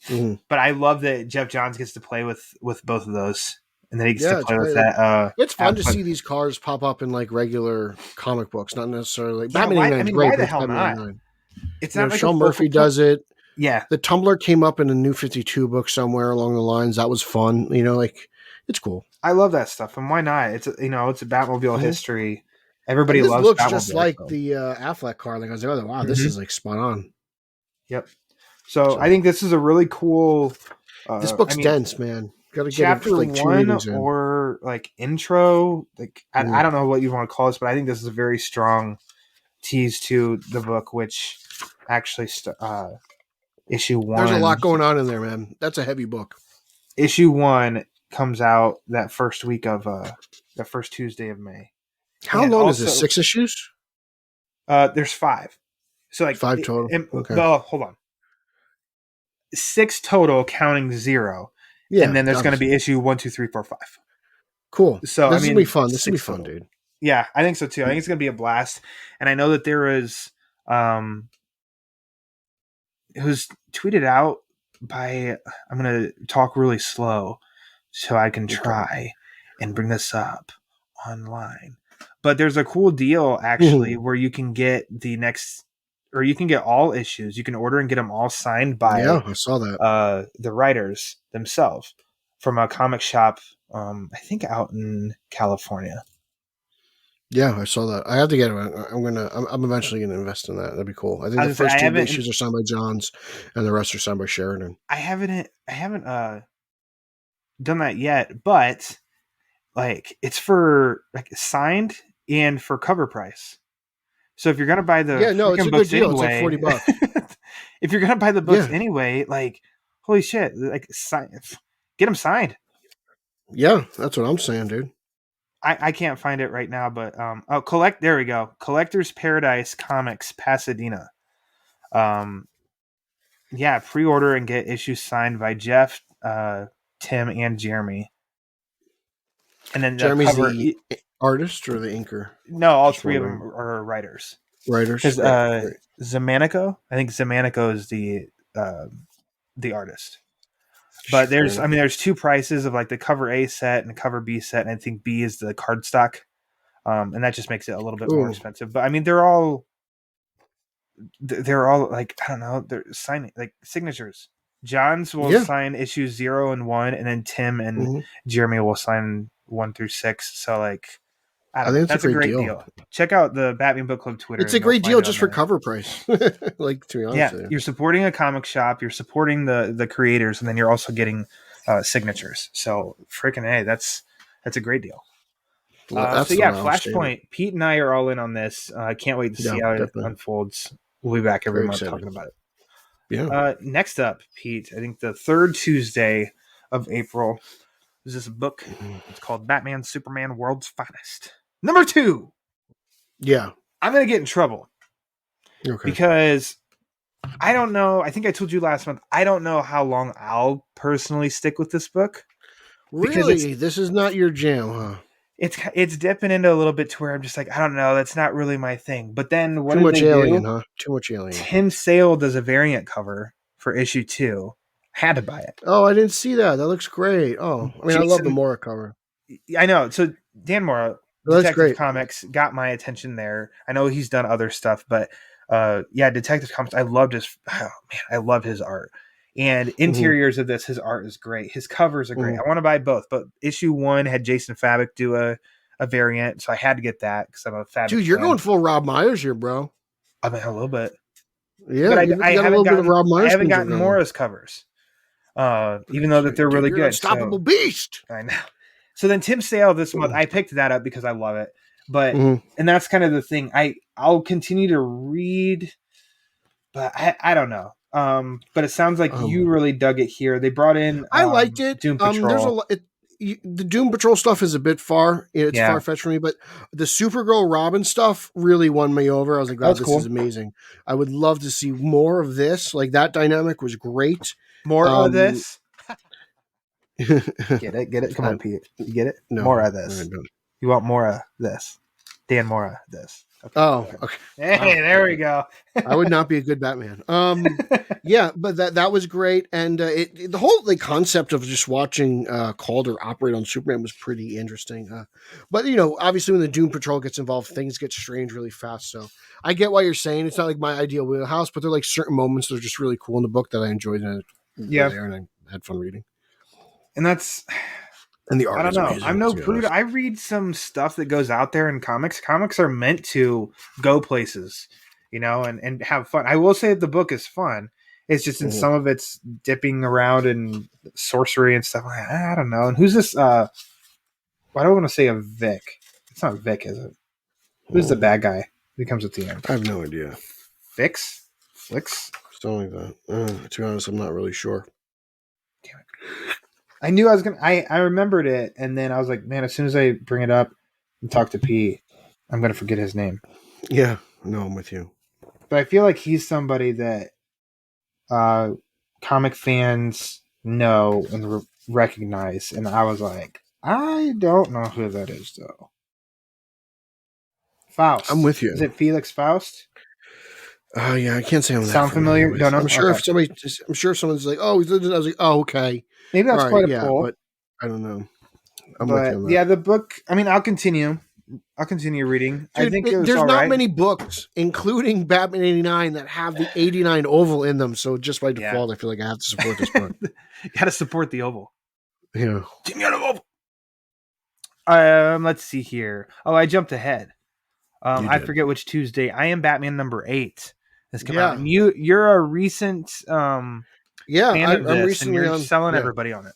But I love that Jeff Johns gets to play with both of those. And then he gets to play with that. It's fun to see these cars pop up in like regular comic books, not necessarily. Batman 89 is great. Why the hell not? It's not like Sean Murphy does it. Yeah, the Tumblr came up in a New 52 book somewhere along the lines. That was fun. It's cool. I love that stuff, and why not? It's it's a Batmobile history. Everybody loves. Looks Batmobile, just like the Affleck car. Like I was like, oh wow, this is like spot on. Yep. So I think this is a really cool. This book's dense, man. Got to get chapter like 1 or like intro. Like I don't know what you want to call this, but I think this is a very strong tease to the book, which actually issue 1. There's a lot going on in there, man. That's a heavy book. Issue 1 comes out that first week of the first Tuesday of May. How long is this? 6 issues? There's 5. So like 5 total. Okay. Hold on. 6 total, counting 0. Yeah, and then there's going to be issue 1, 2, 3, 4, 5. Cool. So this will be fun. This will be fun, dude. Yeah, I think so too. I think it's going to be a blast. And I know that there is it was tweeted out by, I'm going to talk really slow so I can try and bring this up online. But there's a cool deal actually where you can get you can get all issues. You can order and get them all signed by I saw that. The writers themselves from a comic shop, I think out in California. Yeah, I saw that. I have to get it. I'm eventually gonna invest in that. That'd be cool. I think the first 2 issues are signed by Johns, and the rest are signed by Sheridan. I haven't done that yet, but like it's for like signed and for cover price. So if you're gonna buy the Yeah, no, it's freaking a good books deal. anyway, It's like $40. if you're gonna buy the books Yeah. anyway, like holy shit, like get them signed. Yeah, that's what I'm saying, dude. I can't find it right now, but there we go. Collector's Paradise Comics Pasadena. Yeah, pre-order and get issues signed by Jeff, Tim, and Jeremy. And then Jeremy's the cover, the artist or the inker? no, all Just three of them wondering. are writers. Writers. Because Right. Zamanico, I think Zamanico is the artist. But there's two prices of like the cover A set and the cover B set, and I think B is the cardstock, and that just makes it a little bit more expensive. But I mean, they're all like, I don't know, they're signing like signatures. John's will sign issues 0 and 1, and then Tim and Jeremy will sign 1 through 6. So like, I don't know, that's a great deal. Check out the Batman Book Club Twitter. It's a great deal just for cover price. Like, to be honest with you. You're supporting a comic shop, you're supporting the creators, and then you're also getting signatures. So freaking A, that's a great deal. Flashpoint. Pete and I are all in on this. I can't wait to see how it unfolds. We'll be back every month talking about it. Yeah. Next up, Pete, I think the third Tuesday of April is this book. It's called Batman Superman World's Finest. Number 2. Yeah. I'm going to get in trouble. Okay. Because I don't know. I think I told you last month. I don't know how long I'll personally stick with this book. Really? This is not your jam, huh? It's dipping into a little bit to where I'm just like, I don't know. That's not really my thing. But then what Too much Alien, huh? Too much Alien. Tim Sale does a variant cover for issue 2. Had to buy it. Oh, I didn't see that. That looks great. Oh, I mean, I love the Mora cover. I know. So Dan Mora, Detective Comics, got my attention there. I know he's done other stuff, but Detective Comics, I loved his art. And interiors of this, his art is great. His covers are great. I want to buy both, but issue 1 had Jason Fabok do a variant, so I had to get that because I'm a Fabok Dude, you're going full Rob Myers here, bro. I mean, a little bit. Yeah, but I haven't gotten Mora's covers. Even though that they're really good. Unstoppable beast. I know. So then Tim Sale this month, I picked that up because I love it. But and that's kind of the thing. I'll continue to read, but I don't know. But it sounds like you really dug it here. They brought in I liked it. Doom Patrol. The Doom Patrol stuff is a bit far. It's far-fetched for me, but the Supergirl Robin stuff really won me over. I was like, wow, this is amazing. I would love to see more of this. Like, that dynamic was great. More of this? Get it? Come on, Pete. You get it? No, more of this. You want more of this. Dan Mora, this. Okay. Oh, okay. Hey, there we go. I would not be a good Batman. Yeah, but that was great, and the whole concept of just watching Calder operate on Superman was pretty interesting. But obviously when the Doom Patrol gets involved, things get strange really fast. So I get why you're saying it's not like my ideal wheelhouse, but there are certain moments that are just really cool in the book that I enjoyed, and and I had fun reading. And the art. I don't know. Amazing. I'm no prude. I read some stuff that goes out there in comics. Comics are meant to go places, and have fun. I will say that the book is fun. It's just in some of it's dipping around in sorcery and stuff. I don't know. And who's this? I don't want to say a Vic. It's not Vic, is it? Who's the bad guy who comes at the end? I have no idea. Flicks? Something like that. To be honest, I'm not really sure. Damn it. I knew I was going to... I remembered it, and then I was like, man, as soon as I bring it up and talk to P, I'm going to forget his name. Yeah, no, I'm with you. But I feel like he's somebody that comic fans know and recognize, and I was like, I don't know who that is, though. Faust. I'm with you. Is it Felix Faust? Yeah, I can't say I'm that sound familiar. Don't know. I'm sure if someone's like, oh, I was like, oh, okay. Maybe that's quite a pull. But I don't know. I'm with you on that. Yeah, the book. I mean, I'll continue reading. Dude, I think there's not many books, including Batman '89, that have the '89 oval in them. So just by default, I feel like I have to support this book. You got to support the oval. Yeah. Give me an oval. Let's see here. Oh, I jumped ahead. I forget which Tuesday. I Am Batman number 8 has come out. And you're a recent. I'm recently selling everybody on it.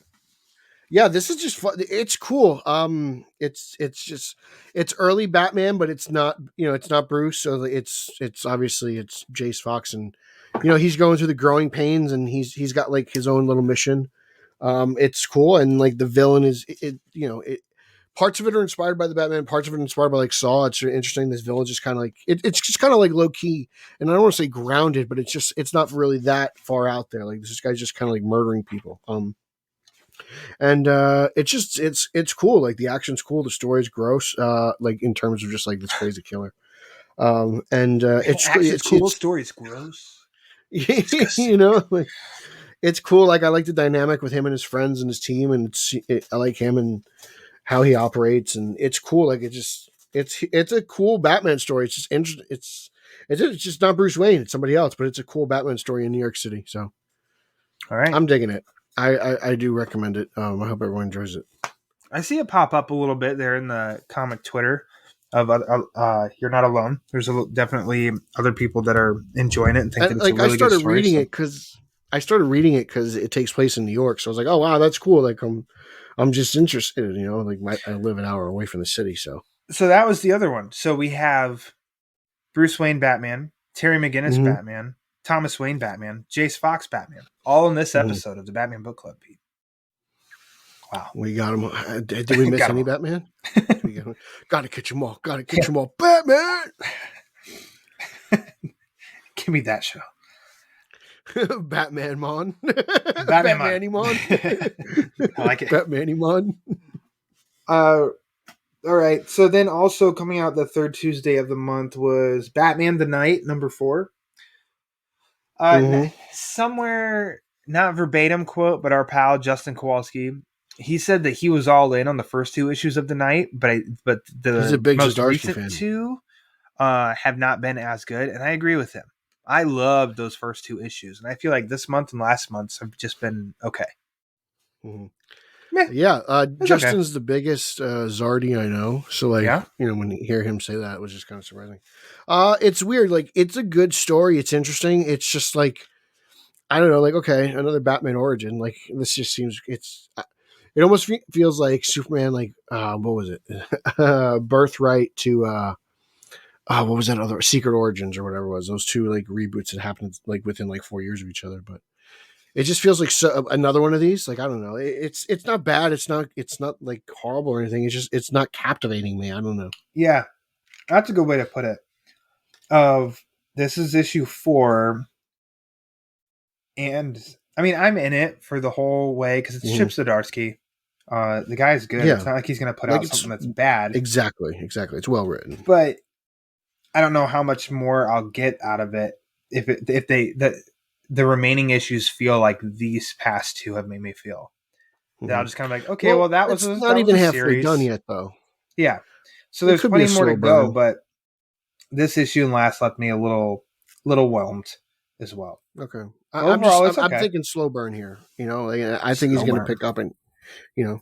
Yeah, this is just fun. It's cool. It's early Batman, but it's not, it's not Bruce. So it's obviously it's Jace Fox, and he's going through the growing pains, and he's got like his own little mission. It's cool, and like the villain is parts of it are inspired by the Batman, parts of it are inspired by like Saw. It's interesting. This villain just kind of like it's just kind of like low key, and I don't want to say grounded, but it's not really that far out there. Like this guy's just kind of like murdering people. And it's cool. Like the action's cool, the story's gross. Like in terms of just like this crazy killer. It's cool. It's, story's gross. Like it's cool. Like I like the dynamic with him and his friends and his team, and I like him and how he operates, and it's cool. Like it's a cool Batman story. It's just interesting. It's just not Bruce Wayne. It's somebody else, but it's a cool Batman story in New York City. So, all right, I'm digging it. I do recommend it. I hope everyone enjoys it. I see it pop up a little bit there in the comic Twitter of You're Not Alone. There's definitely other people that are enjoying it and thinking it's a really good story. I started reading it because it takes place in New York. So I was like, oh wow, that's cool. Like I'm just interested. Like I live an hour away from the city. So that was the other one. So we have Bruce Wayne Batman, Terry McGinnis Batman, Thomas Wayne Batman, Jace Fox Batman, all in this episode of the Batman Book Club, Pete. Wow. We got him. Did we miss any Batman? Gotta catch them all. Gotta catch them all. Batman! Give me that show. Batman Mon. Batman Mon. I like it. Batman Mon. All right. So then also coming out the third Tuesday of the month was Batman the Night, number 4. Somewhere, not verbatim quote, but our pal Justin Kowalski, he said that he was all in on the first 2 issues of the Night, but the most recent 2 have not been as good, and I agree with him. I loved those first 2 issues, and I feel like this month and last month's have just been okay. Yeah, Justin's the biggest Zardy I know. So when you hear him say that, it was just kind of surprising. It's weird. Like it's a good story. It's interesting. It's just like, I don't know, like, okay, another Batman origin. Like this just seems, it almost feels like Superman, like, what was it? Birthright to, what was that other Secret Origins or whatever it was. Those 2 like reboots that happened like within like 4 years of each other, but it just feels like another one of these. Like, I don't know. It's not bad. It's not like horrible or anything. It's not captivating me. I don't know. Yeah. That's a good way to put it. This is issue 4. And I mean, I'm in it for the whole way because it's Chip Zdarsky. The guy's good. Yeah. It's not like he's going to put out something that's bad. Exactly. It's well written. But I don't know how much more I'll get out of it if the remaining issues feel like these past 2 have made me feel. I'll just kind of like, okay, well that was not even halfway done yet, though. Yeah, so there's plenty more to go, but this issue and last left me a little whelmed as well. Okay, I'm thinking slow burn here. I think he's going to pick up, and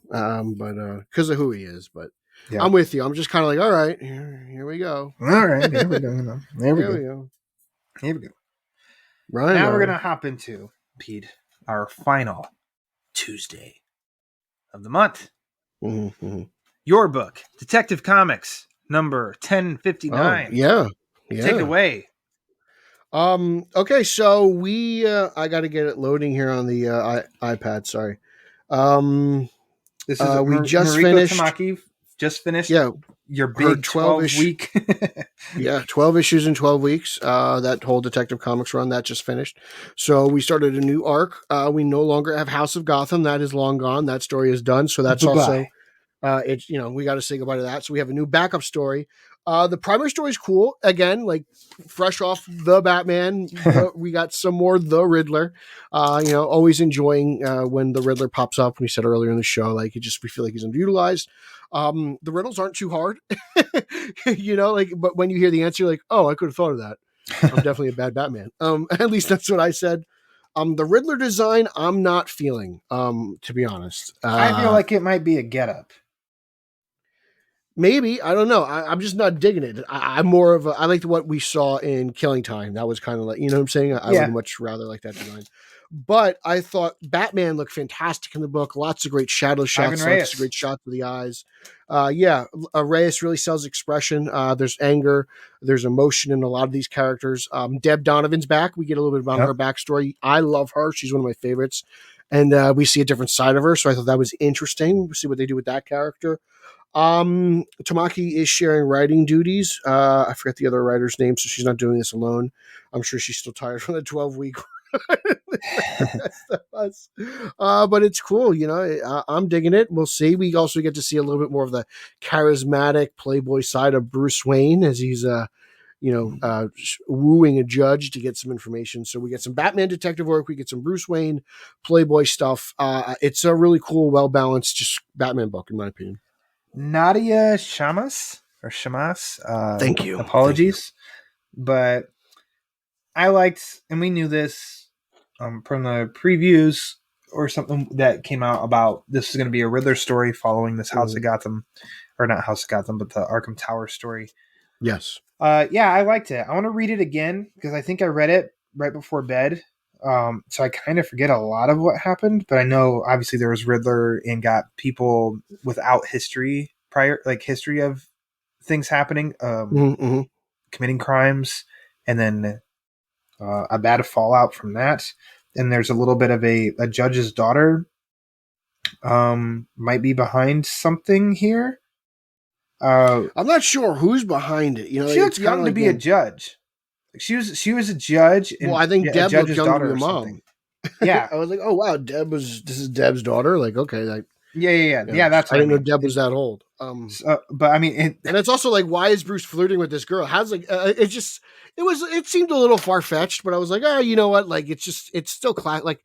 but because of who he is, but. Yeah. I'm with you. I'm just kind of like, all right, here we go. All right, here we go. Here we go. Right. Now we're going to hop into, Pete, our final Tuesday of the month. Your book, Detective Comics, number 1059. Yeah. Take it away. Okay, so I got to get it loading here on the iPad. Sorry. This is we just Mariko finished. Tamaki just finished. Yeah, your big 12 week. 12 issues in 12 weeks. That whole Detective Comics run that just finished. So we started a new arc. We no longer have House of Gotham. That is long gone. That story is done. So that's also it's we got to say goodbye to that. So we have a new backup story. The primary story is cool. Again, like fresh off the Batman, we got some more the Riddler. Always enjoying when the Riddler pops up. When we said earlier in the show, like we feel like he's underutilized. The riddles aren't too hard, but when you hear the answer, you're like, oh, I could have thought of that. I'm definitely a bad Batman. At least that's what I said. The Riddler design, I'm not feeling, to be honest. I feel like it might be a getup. Maybe, I don't know. I'm just not digging it. I'm more of I liked what we saw in Killing Time. That was kind of like, you know what I'm saying? I would much rather like that design. But I thought Batman looked fantastic in the book. Lots of great shadow shots, lots of great shots of the eyes. Reyes really sells expression. There's anger, there's emotion in a lot of these characters. Deb Donovan's back. We get a little bit about her backstory. I love her. She's one of my favorites. And we see a different side of her. So I thought that was interesting. We'll see what they do with that character. Tamaki is sharing writing duties. I forget the other writer's name, so she's not doing this alone. I'm sure she's still tired from the 12-week. But it's cool, you know. I'm digging it. We'll see. We also get to see a little bit more of the charismatic playboy side of Bruce Wayne as he's wooing a judge to get some information. So we get some Batman detective work. We get some Bruce Wayne playboy stuff. It's a really cool, well-balanced, just Batman book, in my opinion. Nadia Shamas. Thank you. Apologies. But I liked, and we knew this from the previews or something that came out about this is going to be a Riddler story following this House of Gotham, or not House of Gotham, but the Arkham Tower story. Yes. I liked it. I want to read it again because I think I read it right before bed. So I kind of forget a lot of what happened, but I know obviously there was Riddler and got people without history history of things happening, committing crimes, and then a bad fallout from that. And there's a little bit of a judge's daughter might be behind something here. I'm not sure who's behind it. You know, she looks young to be a judge. She was a judge. Well, I think Deb looked young to be a mom. Yeah, I was like, oh wow, this is Deb's daughter. Like, okay, like yeah. That's I didn't know Deb was that old. But I mean, and it's also like, why is Bruce flirting with this girl? It seemed a little far fetched, but I was like, oh, you know what? Like, it's still class. Like,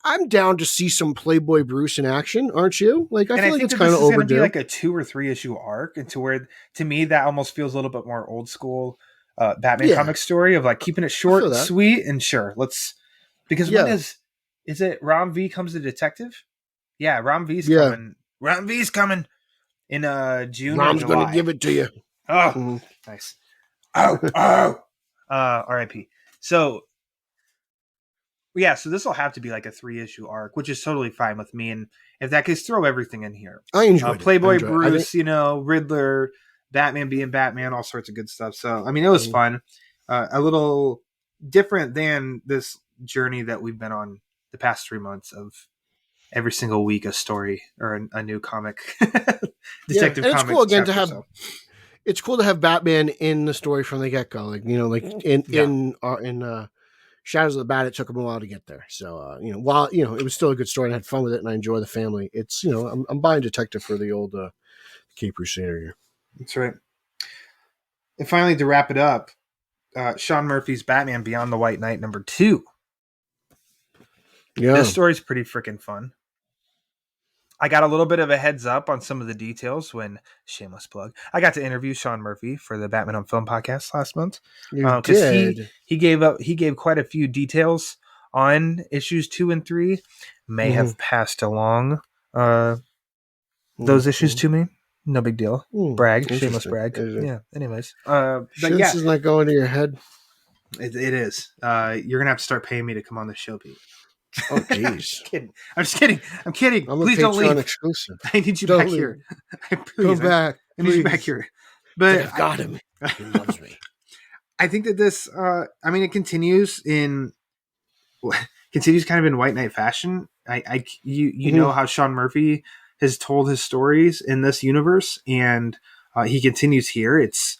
I'm down to see some Playboy Bruce in action, aren't you? Like, I feel like it's kind of overdue. Be like a 2 or 3 issue arc, and to me that almost feels a little bit more old school Batman comic story of like keeping it short, sweet, and sure. Because when is it Ram V comes the detective? Yeah, Ram V's coming. Ram V's coming in June. Ram's going to give it to you. Oh, nice. Oh. R.I.P. So. Yeah, so this will have to be like a 3-issue arc, which is totally fine with me. And if that case, throw everything in here. I enjoy Playboy Bruce, Riddler, Batman being Batman, all sorts of good stuff. So, I mean, it was fun. A little different than this journey that we've been on the past 3 months of every single week a story or a new comic, detective comic. It's cool again to have. It's cool to have Batman in the story from the get go, like in Shadows of the Bat. It took him a while to get there, so while it was still a good story and I had fun with it and I enjoy the family. It's I'm buying Detective for the old Cape Crusader here. That's right. And finally, to wrap it up, Sean Murphy's Batman Beyond the White Knight #2. Yeah, this story's pretty freaking fun. I got a little bit of a heads up on some of the details when, shameless plug, I got to interview Sean Murphy for the Batman on Film podcast last month. Because he gave quite a few details on issues 2 and 3. May have passed along those issues to me. No big deal. Brag, shameless brag. Yeah. Anyways, but this is not going to your head. It is. You're gonna have to start paying me to come on the show, Pete. Oh, jeez. I'm just kidding. I'm kidding. Please don't leave. Exclusive. I need you back here. Come back. I need you back here. But I've got him. He loves me. I think that this, it continues kind of in White Knight fashion. You know how Sean Murphy has told his stories in this universe, and he continues here. It's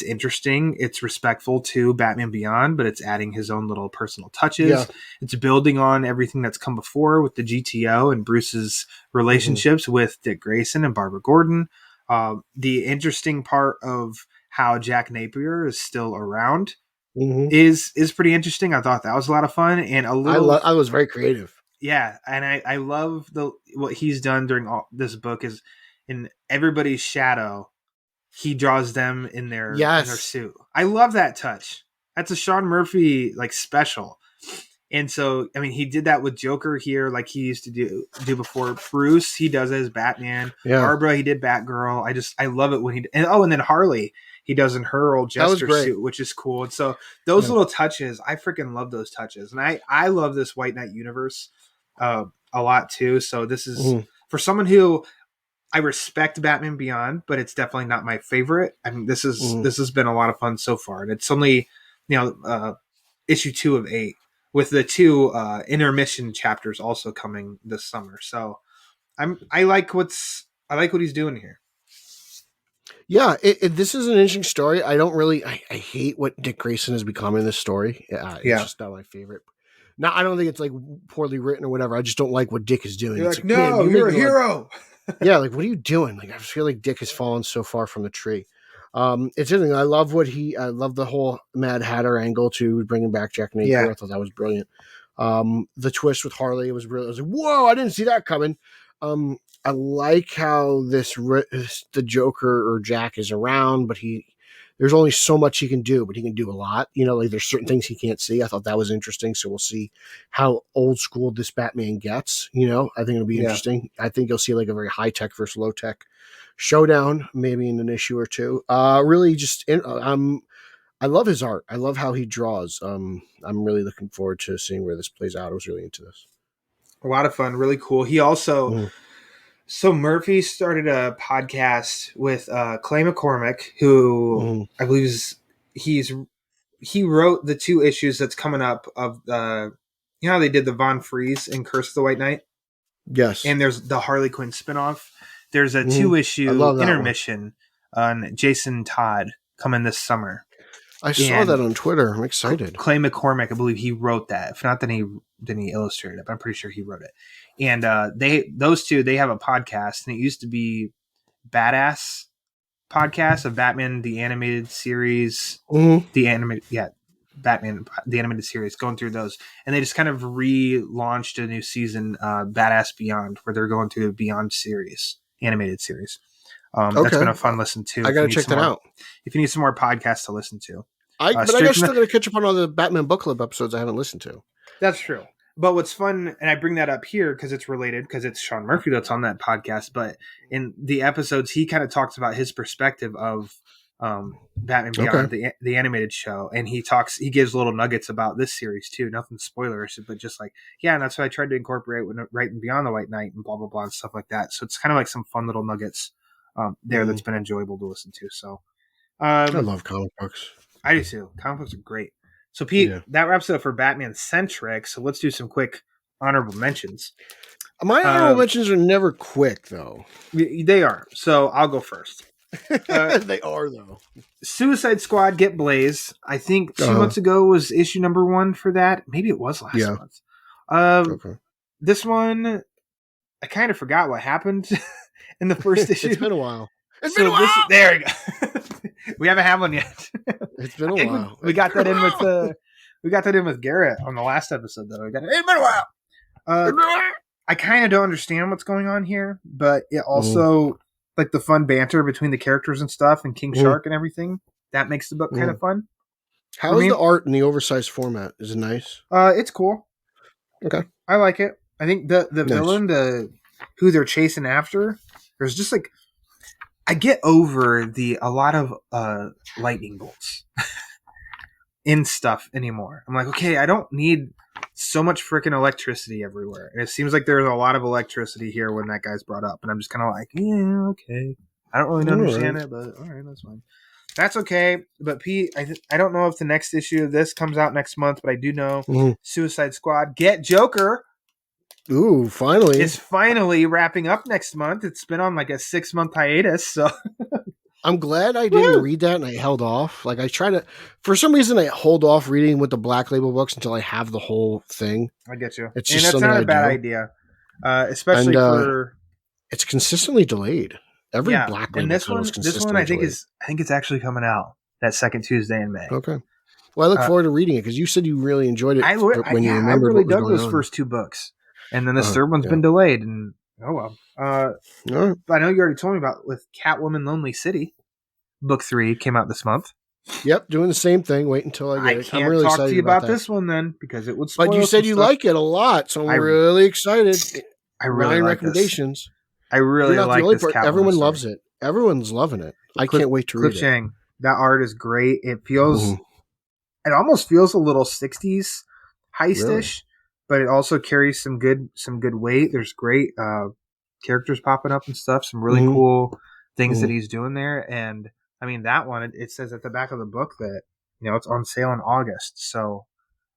interesting. It's respectful to Batman Beyond, but it's adding his own little personal touches. Yeah. It's building on everything that's come before with the GTO and Bruce's relationships with Dick Grayson and Barbara Gordon. The interesting part of how Jack Napier is still around is pretty interesting. I thought that was a lot of fun and I was very creative. Yeah, and I love what he's done during all this book is in everybody's shadow. He draws them in their suit. I love that touch. That's a Sean Murphy special. And so, I mean, he did that with Joker here, like he used to do before. Bruce, he does it as Batman. Yeah. Barbara, he did Batgirl. I love it when he, and then Harley, he does in her old jester suit, which is cool. And so those little touches, I freaking love those touches. And I love this White Knight universe a lot too. So this is for someone who I respect Batman Beyond, but it's definitely not my favorite. I mean, this has been a lot of fun so far. And it's only, issue 2 of 8. With the 2 intermission chapters also coming this summer, so I like what he's doing here. Yeah, this is an interesting story. I don't really, I hate what Dick Grayson has become in this story. It's just not my favorite. Now, I don't think it's like poorly written or whatever. I just don't like what Dick is doing. You're like, no, you're a hero. Yeah, like what are you doing? Like I feel like Dick has fallen so far from the tree. It's interesting. I love the whole Mad Hatter angle to bringing back Jack Napier. Yeah. I thought that was brilliant. The twist with Harley was brilliant. I was like, whoa, I didn't see that coming. I like how the Joker or Jack is around, but there's only so much he can do, but he can do a lot. Like there's certain things he can't see. I thought that was interesting. So we'll see how old school this Batman gets. I think it'll be interesting. I think you'll see like a very high tech versus low tech showdown, maybe in an issue or 2. Really just, I love his art. I love how he draws. I'm really looking forward to seeing where this plays out. I was really into this. A lot of fun. Really cool. He also, so Murphy started a podcast with Clay McCormick, who I believe he wrote the 2 issues that's coming up of the, how they did the Von Freeze in Curse of the White Knight? Yes. And there's the Harley Quinn spinoff. There's a 2-issue intermission on Jason Todd coming this summer. I saw that on Twitter. I'm excited. Clay McCormick, I believe he wrote that. If not, then he illustrated it. But I'm pretty sure he wrote it. And those 2, they have a podcast, and it used to be Badass Podcast of Batman the Animated Series. Batman the Animated Series, going through those, and they just kind of relaunched a new season, Badass Beyond, where they're going through the Beyond series, animated series. That's been a fun listen too. I gotta check that out. If you need some more podcasts to listen to, I guess still gotta catch up on all the Batman Book Club episodes I haven't listened to. That's true. But what's fun, and I bring that up here because it's related, because it's Sean Murphy that's on that podcast. But in the episodes, he kind of talks about his perspective of Batman Beyond, the animated show, and he gives little nuggets about this series too. Nothing spoilers, but just like, and that's what I tried to incorporate when writing Beyond the White Knight and blah blah blah and stuff like that. So it's kind of like some fun little nuggets there that's been enjoyable to listen to. So I love comic books. I do too. Comic books are great. So Pete, that wraps it up for Batman centric. So let's do some quick honorable mentions. My honorable mentions are never quick though. They are. So I'll go first. They are though. Suicide Squad Get Blaze. I think 2 months ago was issue number 1 for that. Maybe it was last month. This one, I kind of forgot what happened in the first issue. It's been a while. There you go. We haven't had one yet. It's been a while. We got that in with Garrett on the last episode though. It's been a while. I kind of don't understand what's going on here, but it also like the fun banter between the characters and stuff, and King Shark and everything, that makes the book kind of fun. How is the art in the oversized format? Is it nice? It's cool. Okay, I like it. I think the villain, who they're chasing after, there's just like, I get over a lot of lightning bolts in stuff anymore. I'm like, okay, I don't need so much freaking electricity everywhere. And it seems like there's a lot of electricity here when that guy's brought up. And I'm just kind of like, yeah, okay. I don't really understand it, but all right, that's fine. That's okay. But Pete, I don't know if the next issue of this comes out next month, but I do know Suicide Squad Get Joker. Ooh, finally. It's finally wrapping up next month. It's been on like a 6-month hiatus, so I'm glad I didn't read that and I held off. Like I try to, for some reason, I hold off reading with the Black Label books until I have the whole thing. I get you. It's just something not a bad idea, especially for. It's consistently delayed. Every Black Label. And this one, I think it's actually coming out that second Tuesday in May. Okay. Well, I look forward to reading it because you said you really enjoyed it when you remembered. I really dug those first 2 books, and then this third one's been delayed. And oh well. I know you already told me about with Catwoman Lonely City. Book 3 came out this month. Yep, doing the same thing. Wait until I get it. I'm can't really talk excited to you about that. this one then because it would spoil. But you said you stuff. like it a lot, so I'm really excited. I really Ryan like recommendations. I really You're not like the only this. part. Everyone loves it. Everyone's loving it. I can't wait to read Cliff it. Chang, that art is great. It feels, Mhm. it almost feels a little '60s heistish, Really? but it also carries some good weight. There's great characters popping up and stuff. Some really Mhm. cool things that Mhm. he's doing there. And I mean, that one, it says at the back of the book that it's on sale in August. So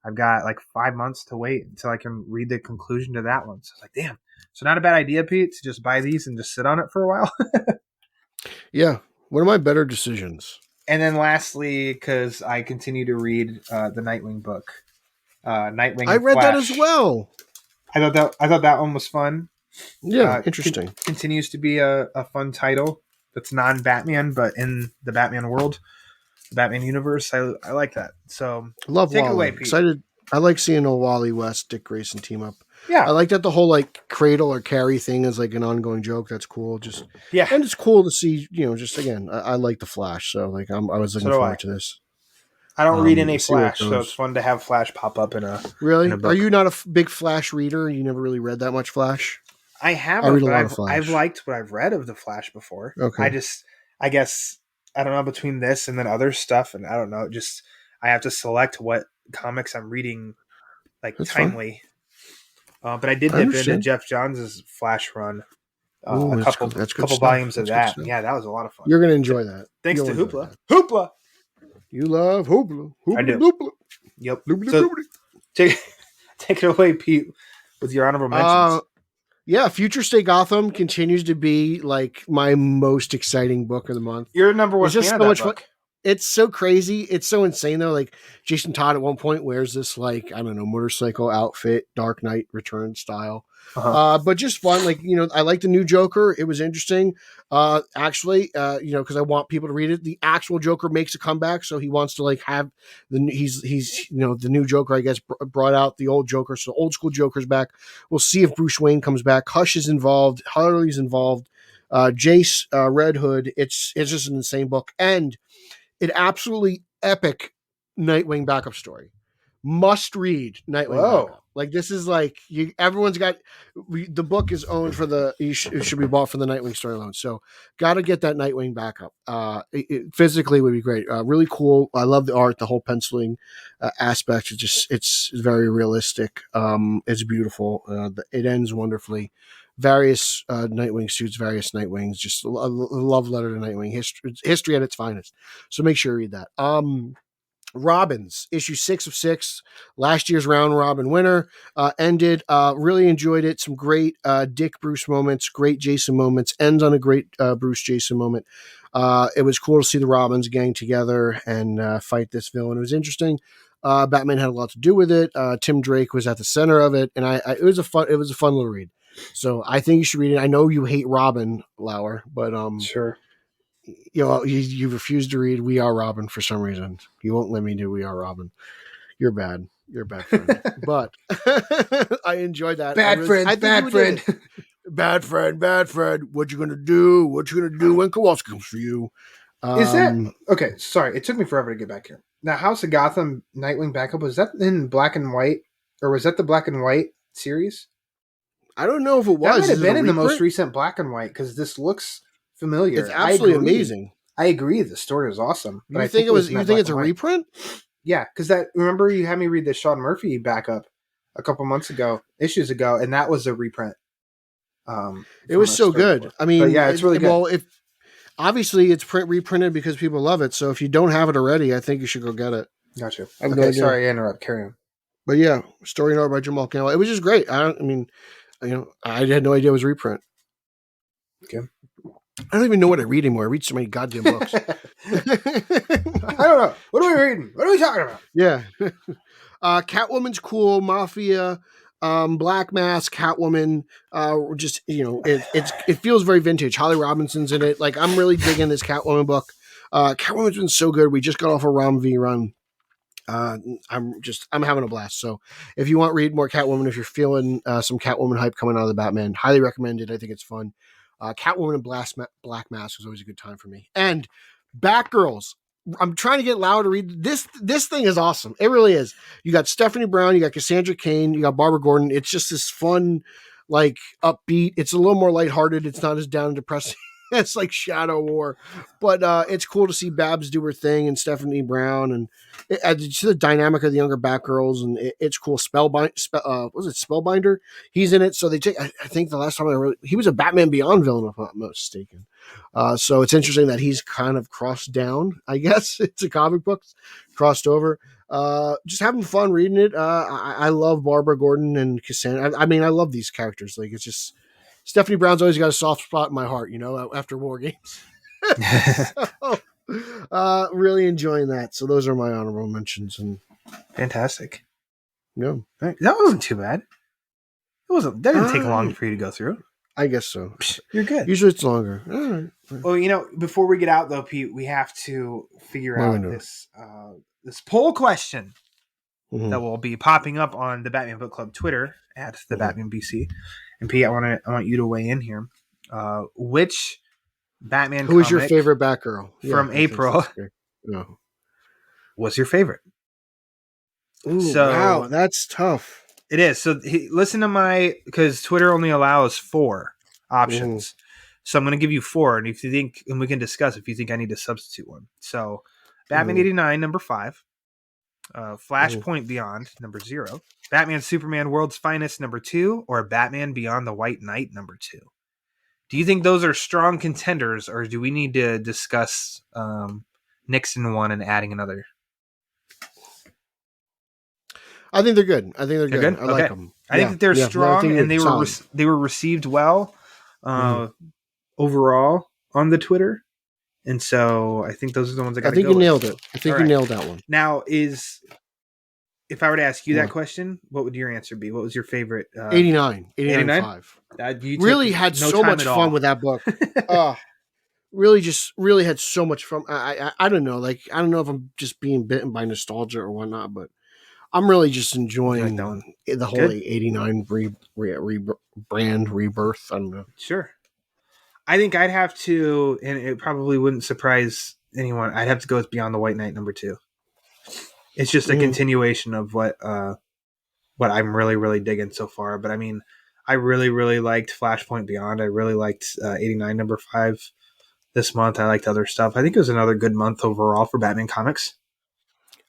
I've got like 5 months to wait until I can read the conclusion to that one. So it's like, damn. So not a bad idea, Pete, to just buy these and just sit on it for a while. Yeah. One of my better decisions. And then lastly, because I continue to read the Nightwing book, Nightwing. I and read Flash. that as well. I thought that one was fun. Yeah, interesting. Continues to be a fun title that's non-Batman, but in the Batman world, the Batman universe. I like that. So Love take Wally. it away, Pete. Excited. I like seeing a Wally West, Dick Grayson team up. Yeah, I like that the whole like cradle or carry thing is like an ongoing joke. That's cool. Just yeah, and it's cool to see. Just again, I like the Flash, so like I was looking forward to this. I don't read any See where it Flash, so goes. it's fun to have Flash pop up in a Really? in a book. Are you not a big Flash reader? You never really read that much Flash? I have, I read a but lot of Flash. I've liked what I've read of the Flash before. Okay. I guess I don't know between this and then other stuff, and I don't know. Just I have to select what comics I'm reading, like That's timely. But I did I dip into understand. Jeff Johns' Flash run, Ooh, a couple that's good couple stuff. volumes of That's that. good stuff. Yeah, that was a lot of fun. You're gonna enjoy that. Thanks You'll to enjoy Hoopla. that. Hoopla. You love Hoopla. Hoopla I do. Doopla. Yep. Doopla So doopla. take it away, Pete, with your honorable mentions. Yeah, Future State Gotham continues to be like my most exciting book of the month. You're number one It's just fan so of much that fun. book. It's so crazy. It's so insane though. Like Jason Todd at one point wears this like I don't know motorcycle outfit, Dark Knight Return style. But just fun. Like I like the new Joker. It was interesting. Actually, because I want people to read it. The actual Joker makes a comeback, so he wants to like have he's the new Joker. I guess brought out the old Joker, so old school Joker's back. We'll see if Bruce Wayne comes back. Hush is involved. Harley's involved. Jace, Red Hood. It's just an insane book and an absolutely epic Nightwing backup story. Must read Nightwing backup. Like this is like everyone's got the book is owned for it should be bought for the Nightwing story alone. So got to get that Nightwing backup. It physically would be great. Really cool. I love the art, the whole penciling aspect. It's very realistic. It's beautiful. It ends wonderfully. Various Nightwing suits, various Nightwings. Just a love letter to Nightwing history at its finest. So make sure you read that. Robins, issue 6 of 6, last year's round robin winner, ended. Really enjoyed it. Some great Dick Bruce moments, great Jason moments, ends on a great Bruce Jason moment. It was cool to see the Robins gang together and fight this villain. It was interesting. Batman had a lot to do with it. Tim Drake was at the center of it, and it was a fun little read. So I think you should read it. I know you hate Robin, Lauer, but sure. You refuse to read We Are Robin for some reason. You won't let me do We Are Robin. You're bad. You're a bad friend. But I enjoyed that. Bad friend. Bad friend. What you gonna do? What you gonna do when Kowalski comes for you? Is that okay? Sorry, it took me forever to get back here. Now, House of Gotham Nightwing backup, was that in black and white, or was that the black and white series? I don't know if it was. That might have been in the most recent black and white because this looks familiar. It's absolutely amazing. I agree. The story was awesome. But you think it was? You think it's a reprint? Yeah, because remember you had me read the Sean Murphy backup a couple issues ago, and that was a reprint. It was so good. Book. I mean, but yeah, it's really good. Well, obviously it's reprinted because people love it. So if you don't have it already, I think you should go get it. Gotcha. Okay, sorry, I interrupt. Carry on. But yeah, story art by Jamal Campbell. It was just great. I had no idea it was a reprint. Okay. I don't even know what I read anymore. I read so many goddamn books. I don't know. What are we reading? What are we talking about? Yeah. Catwoman's cool. Mafia, Black Mask, Catwoman. It feels very vintage. Holly Robinson's in it. Like I'm really digging this Catwoman book. Catwoman's been so good. We just got off a Rom V run. I'm having a blast. So if you want to read more Catwoman, if you're feeling some Catwoman hype coming out of the Batman, highly recommend it. I think it's fun. Catwoman and Black Mask was always a good time for me. And Batgirls, I'm trying to get loud to read this. This thing is awesome. It really is. You got Stephanie Brown, you got Cassandra Cain, you got Barbara Gordon. It's just this fun, like upbeat. It's a little more lighthearted. It's not as down and depressing. It's like Shadow War, but it's cool to see Babs do her thing and Stephanie Brown, and it's the dynamic of the younger Batgirls, and it's cool. Was it Spellbinder? He's in it, so they take. I think the last time he was a Batman Beyond villain, if I'm not mistaken. So it's interesting that he's kind of crossed down. I guess it's a comic book crossed over. Just having fun reading it. I love Barbara Gordon and Cassandra. I mean, I love these characters. Like, it's just. Stephanie Brown's always got a soft spot in my heart, after War Games. So, really enjoying that. So those are my honorable mentions. And fantastic. Yeah, that wasn't too bad. That didn't take long for you to go through. I guess so. You're good. Usually it's longer. All right. Well, before we get out though, Pete, we have to figure out this poll question that will be popping up on the Batman Book Club Twitter at thebatmanbc. And Pete, I want you to weigh in here. Which Batman Who is your favorite Batgirl from April was your favorite? Ooh, wow, that's tough. It is. So listen to because Twitter only allows 4 options. So I'm going to give you 4, and if you think, and we can discuss if you think I need to substitute one. So Batman 89, number 5. Flashpoint Beyond, number 0. Batman Superman World's Finest, number 2, or Batman Beyond the White Knight, number 2. Do you think those are strong contenders, or do we need to discuss Nixon one and adding another? I think they're good. I like them. I think that they're strong, and they were received well overall on the Twitter. And so I think those are the ones I got to go with. I think you nailed it. I think you nailed that one. Now, if I were to ask you that question, what would your answer be? What was your favorite? 89. 5. Really had so much fun with that book. Really had so much fun. I don't know. Like, I don't know if I'm just being bitten by nostalgia or whatnot, but I'm really just enjoying the whole 89 rebrand, rebirth. I don't know. Sure. I think I'd have to, and it probably wouldn't surprise anyone, I'd have to go with Beyond the White Knight, number 2. It's just a continuation of what I'm really, really digging so far. But I mean, I really, really liked Flashpoint Beyond. I really liked 89, number 5 this month. I liked other stuff. I think it was another good month overall for Batman comics.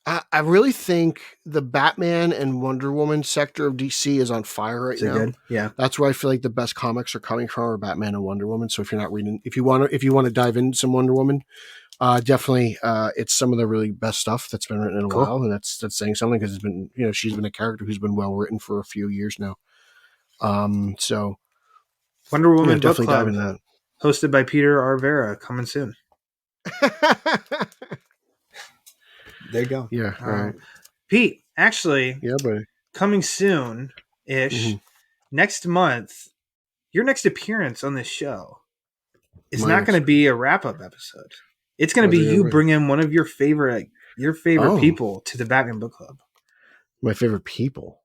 I really think the Batman and Wonder Woman sector of DC is on fire right now. Good? Yeah, that's where I feel like the best comics are coming from, are Batman and Wonder Woman. So if you're not reading, if you want to dive into some Wonder Woman, definitely, it's some of the really best stuff that's been written in a while, and that's saying something, because it's been, she's been a character who's been well written for a few years now. So Wonder Woman Book definitely Club, dive into that. Hosted by Peter R. Verra, coming soon. There you go. Yeah. All right. Pete, actually, buddy. Coming soon-ish, next month, your next appearance on this show is not going to be a wrap-up episode. It's going to be you bringing one of your favorite people to the Batman Book Club. My favorite people?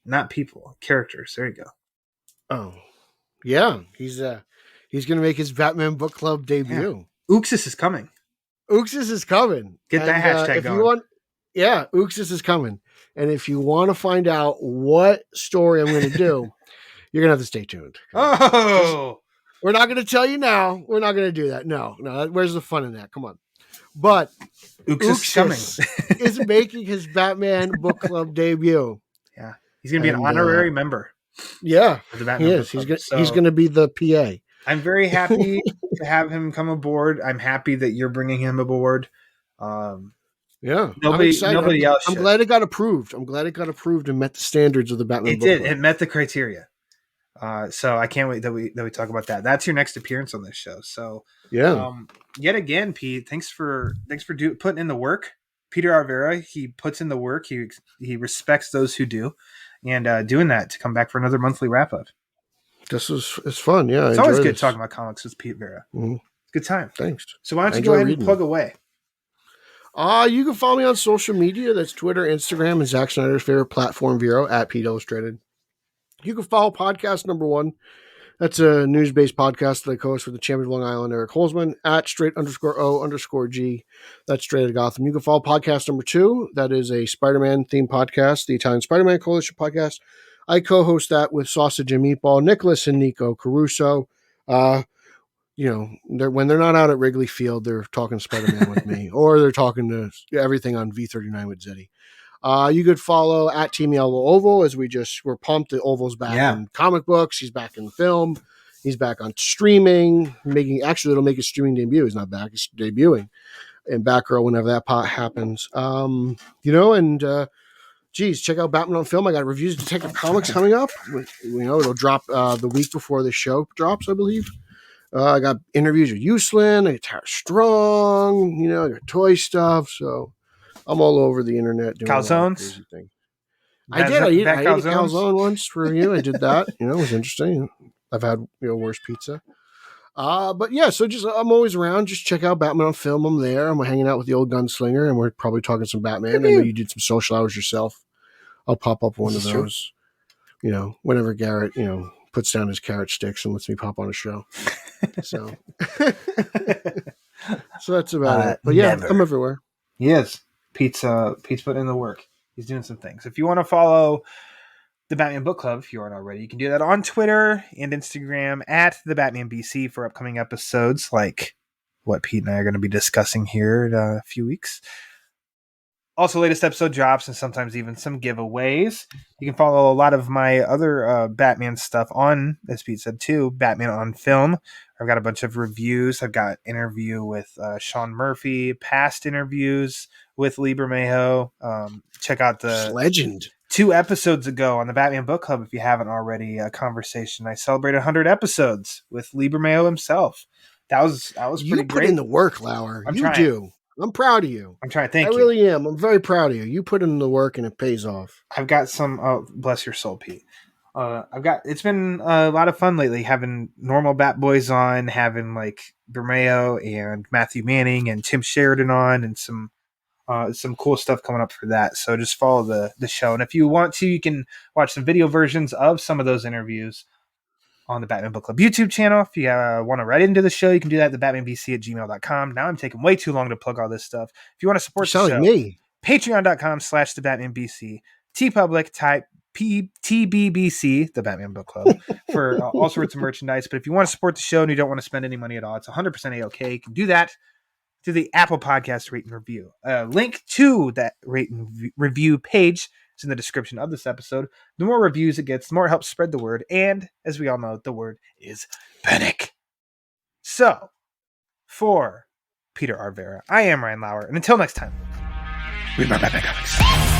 Not people, characters. There you go. Oh, yeah. He's going to make his Batman Book Club debut. Yeah. Uxas is coming. Uxas is coming. Get that hashtag going. Uxas is coming. And if you want to find out what story I'm going to do, you're going to have to stay tuned. Oh! We're not going to tell you now. We're not going to do that. No. Where's the fun in that? Come on. But Uxas is making his Batman Book Club debut. Yeah. He's going to be an honorary member. Yeah. Of the Batman Book Club. He's going to be the PA. I'm very happy to have him come aboard. I'm happy that you're bringing him aboard. Nobody else. I'm glad it got approved. I'm glad it got approved and met the standards of the Batman. It did. It met the criteria. So I can't wait that we talk about that. That's your next appearance on this show. So yet again, Pete, thanks for putting in the work. Peter R. Verra, he puts in the work. He respects those who do, and doing that to come back for another monthly wrap up. It's fun. Yeah, it's always good talking about comics with Pete Verra. Mm-hmm. Good time. Thanks. So why don't you go ahead and plug away? You can follow me on social media. That's Twitter, Instagram, and Zack Snyder's favorite platform, Vero, at Pete Illustrated. You can follow podcast number 1, That's a news-based podcast that I co-host with the champion of Long Island, Eric Holzman, at straight_O_G. That's Straight Outta Gotham. You can follow podcast number 2. That is a Spider-Man themed podcast, the Italian Spider-Man Coalition podcast. I co-host that with Sausage and Meatball, Nicholas and Nico Caruso. When they're not out at Wrigley Field, they're talking Spider-Man with me, or they're talking to everything on V39 with Zeddy. You could follow at Team Yellow Oval, as we're pumped that Oval's back in comic books. He's back in film. He's back on streaming. It'll make his streaming debut. He's not back. He's debuting in Batgirl whenever that pot happens. Check out Batman on Film. I got reviews of Detective Comics coming up. It'll drop the week before the show drops, I believe. I got interviews with Uslin. I got Tara Strong. I got toy stuff. So I'm all over the internet doing calzones. I did. I ate a calzone once for you. I did that. It was interesting. I've had worse pizza. But yeah, so I'm always around. Just check out Batman on Film. I'm there. I'm hanging out with the old gunslinger, and we're probably talking some Batman. I know you did some social hours yourself. I'll pop up one of those. True. Whenever Garrett, puts down his carrot sticks and lets me pop on a show. So, so that's about it. But yeah, I'm everywhere. He is. Pete's putting in the work. He's doing some things. If you want to follow the Batman Book Club, if you aren't already, you can do that on Twitter and Instagram at thebatmanbc for upcoming episodes like what Pete and I are going to be discussing here in a few weeks. Also, latest episode drops and sometimes even some giveaways. You can follow a lot of my other Batman stuff on, as Pete said too, Batman on Film. I've got a bunch of reviews. I've got interview with Sean Murphy, past interviews with Lee Bermejo. Check out the legend 2 episodes ago on the Batman Book Club if you haven't already. A conversation. I celebrated 100 episodes with Lee Bermejo himself. That was pretty great. You put in the work, Lauer. You do. I'm proud of you. I'm trying to thank you. I really am. I'm very proud of you. You put in the work and it pays off. I've got some. Oh, bless your soul, Pete. It's been a lot of fun lately having normal Bat Boys on, having like Bermejo and Matthew Manning and Tim Sheridan on, and some cool stuff coming up for that. So just follow the show. And if you want to, you can watch some video versions of some of those interviews on the Batman Book Club YouTube channel. If you want to write into the show, you can do that at thebatmanbc@gmail.com. Now I'm taking way too long to plug all this stuff. If you want to support the show, like me. Patreon.com/thebatmanbc, TeePublic, type TBBC, the Batman Book Club, for all sorts of merchandise. But if you want to support the show and you don't want to spend any money at all, it's 100% A-OK. You can do that through the Apple Podcast Rate and Review. Link to that rate and review page is in the description of this episode. The more reviews it gets, the more it helps spread the word. And as we all know, the word is panic. So, for Peter R. Verra, I am Ryan Lauer. And until next time, read my Batman comics.